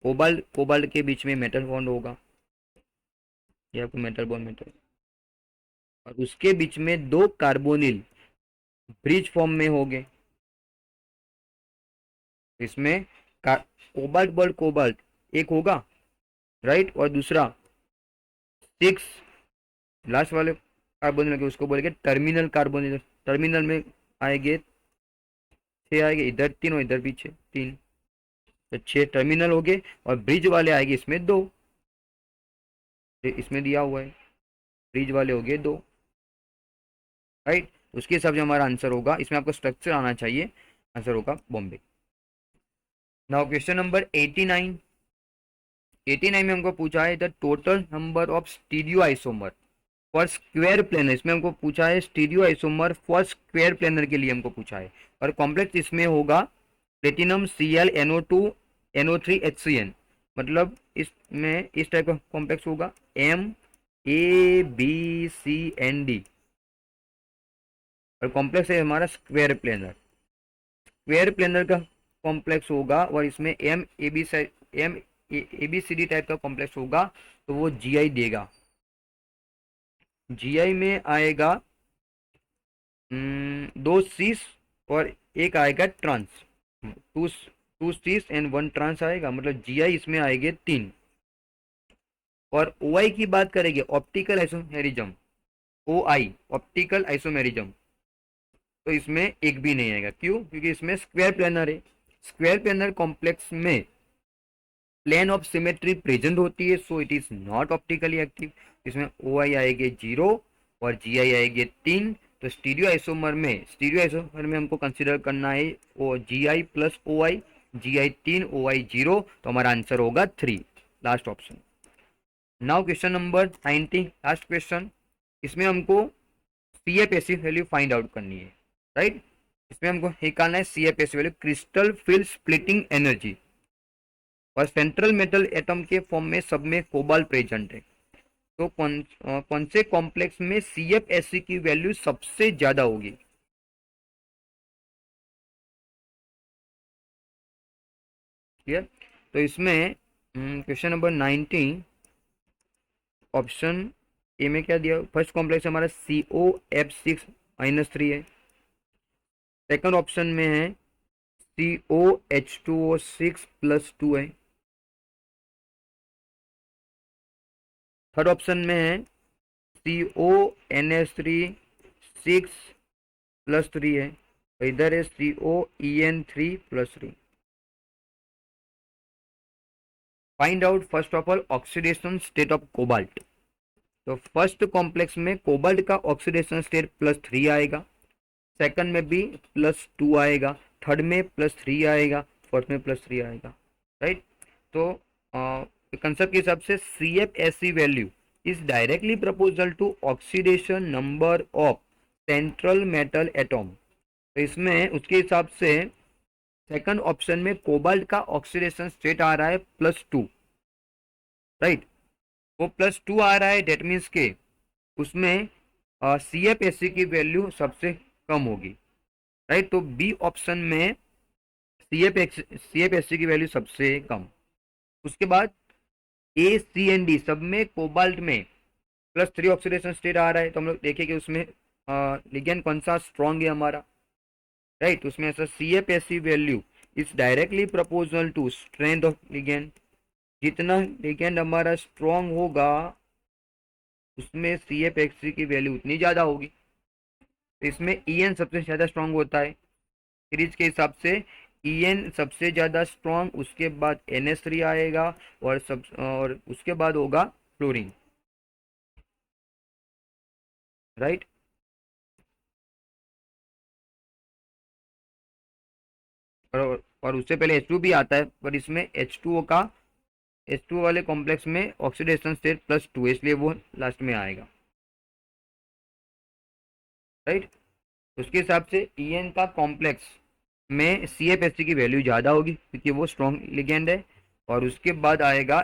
कोबाल्ट कोबाल्ट के बीच में मेटल बॉन्ड होगा, ये आपको मेटल बॉन्ड मेटल, और उसके बीच में 2 कार्बोनिल ब्रिज फॉर्म में हो गए। इसमें कोबाल्ट बॉन्ड कोबाल्ट एक होगा, राइट, और दूसरा 6 लास्ट वाले कार्बोनिल के उसको बोलेंगे टर्मिनल कार्बोनिल। टर्मिनल में आएंगे 6 आएंगे, इधर 3 और इधर भी 6, 3, तो 6 टर्मिनल हो गए, और ब्रिज वाले आएंगे इसमें 2, इसमें दिया हुआ है, ब्रिज वाले हो गए 2, राइट। उसके हिसाब से हमारा आंसर होगा, इसमें आपको स्ट्रक्चर आना चाहिए, आंसर होगा बॉम्बे। Now question number 89। 89 में हमको पूछा है the total number of stereo isomer for square planar. इसमें हमको पूछा है stereo isomer for square planar के लिए हमको पूछा है, और कॉम्प्लेक्स इसमें होगा प्लेटिनम ClNO2NO3HCN, मतलब इसमें इस टाइप का कॉम्प्लेक्स होगा MABCND, और कॉम्प्लेक्स है हमारा स्क्वायर प्लेनर। स्क्वायर प्लेनर का कॉम्प्लेक्स होगा और इसमें M A B C D type का कॉम्प्लेक्स होगा, तो वो GI देगा। GI में आएगा 2 सीस और एक आएगा trans, two cis and 1 trans आएगा, मतलब GI इसमें आएंगे 3। और OI की बात करेंगे, optical isomerism, OI optical isomerism, तो इसमें एक भी नहीं आएगा। क्यों? क्योंकि इसमें स्क्वायर प्लेनर है। स्क्वायर प्लेनर कॉम्प्लेक्स में प्लेन ऑफ सिमेट्री प्रेजेंट होती है, so it is not optically active. इसमें OI आएंगे 0 और GI आएंगे 3। तो स्टीरियो आइसोमर में हमको कंसिडर करना है वो GI plus OI, GI 3 OI 0, तो हमारा आंसर होगा 3, last option. Now question number 90, last question. इसमें हमको CFSE वैल्यू फाइंड आउट करनी है, राइट। इसमें हमको निकालना है CFSE value, crystal field splitting energy, और सेंट्रल मेटल एटम के फॉर्म में सब में कोबाल्ट प्रेजेंट है। तो कौन से कॉम्प्लेक्स में CFSE की वैल्यू सबसे ज्यादा होगी? क्लियर? तो इसमें क्वेश्चन नंबर 19 ऑप्शन ए में क्या दिया, फर्स्ट कॉम्प्लेक्स हमारा COF6-3 है। सेकंड ऑप्शन में है COH2O6+2 है। थर्ड ऑप्शन में है CONS3 6+3 है, और इधर है COEN3+3। Find out first of all oxidation state of cobalt. तो फर्स्ट कॉम्प्लेक्स में कोबाल्ट का ऑक्सीडेशन स्टेट +3 आएगा, सेकंड में भी +2 आएगा, थर्ड में +3 आएगा, फोर्थ में +3 आएगा, राइट। तो कंसेप्ट के हिसाब से CFSE value is directly proportional to oxidation number of central metal atom. तो इसमें उसके हिसाब से सेकंड ऑप्शन में कोबाल्ट का ऑक्सीडेशन स्टेट आ रहा है +2, राइट। वो +2 आ रहा है, डेट मीन्स के उसमें CFSE की वैल्यू सबसे कम होगी, राइट। तो बी ऑप्शन में CFSE की वैल्यू सबसे कम। उसके बाद ACND सब में कोबाल्ट में +3 ऑक्सीडेशन स्टेट आ रहा है, तो हम लोग देखें कि उसमें लिगेंड कौन सा स्ट्रॉन्ग है हमारा, राइट। उसमें ऐसा CFSE value is directly proportional to strength of ligand. जितना लिगेंड हमारा स्ट्रॉन्ग होगा उसमें CFSE की वैल्यू उतनी ज़्यादा होगी। तो इसमें EN सबसे ज़्यादा स्ट्रॉन्ग होता है सीरीज के हिसाब से, EN सबसे ज़्यादा स्ट्रॉन्ग, उसके बाद NS3 आएगा, और उसके बाद होगा फ्लोरीन, राइट। और उससे पहले H2 भी आता है, पर इसमें H2 वाले कॉम्प्लेक्स में ऑक्सीडेशन स्टेट +2, इसलिए वो लास्ट में आएगा, राइट। उसके हिसाब से EN का कॉम्प्लेक्स में CFSC की वैल्यू ज़्यादा होगी क्योंकि वो स्ट्रॉन्ग लिगेंड है। और उसके बाद आएगा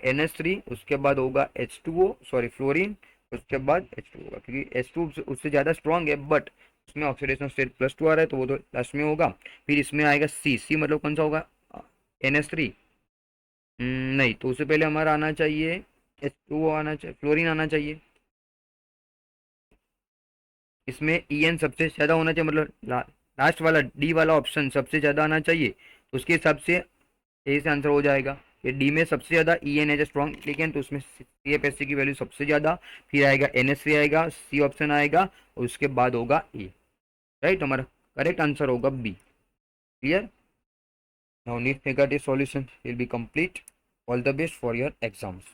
NH3, उसके बाद होगा H2O, सॉरी फ्लोरीन, उसके बाद H2 होगा क्योंकि H2 उससे ज़्यादा स्ट्रॉन्ग है, बट उसमें ऑक्सीडेशन स्टेट +2 आ रहा है तो वो तो लास्ट में होगा। फिर इसमें आएगा C मतलब कौन सा होगा, NH3। नहीं, तो उससे पहले हमारा आना चाहिए H2O, आना चाहिए फ्लोरीन आना चाहिए। इसमें EN सबसे ज़्यादा होना चाहिए, मतलब लास्ट वाला D वाला ऑप्शन सबसे ज़्यादा आना चाहिए, तो उसके हिसाब से ए से आंसर हो जाएगा कि डी में सबसे ज़्यादा EN है जो स्ट्रॉन्ग लिगेंड, तो उसमें CFSC की वैल्यू सबसे ज़्यादा। फिर आएगा NH3 आएगा, C ऑप्शन आएगा, और उसके बाद होगा ए। राइट, हमारा करेक्ट आंसर होगा B. Clear? Now NEET negative solution will be complete. All the best for your exams.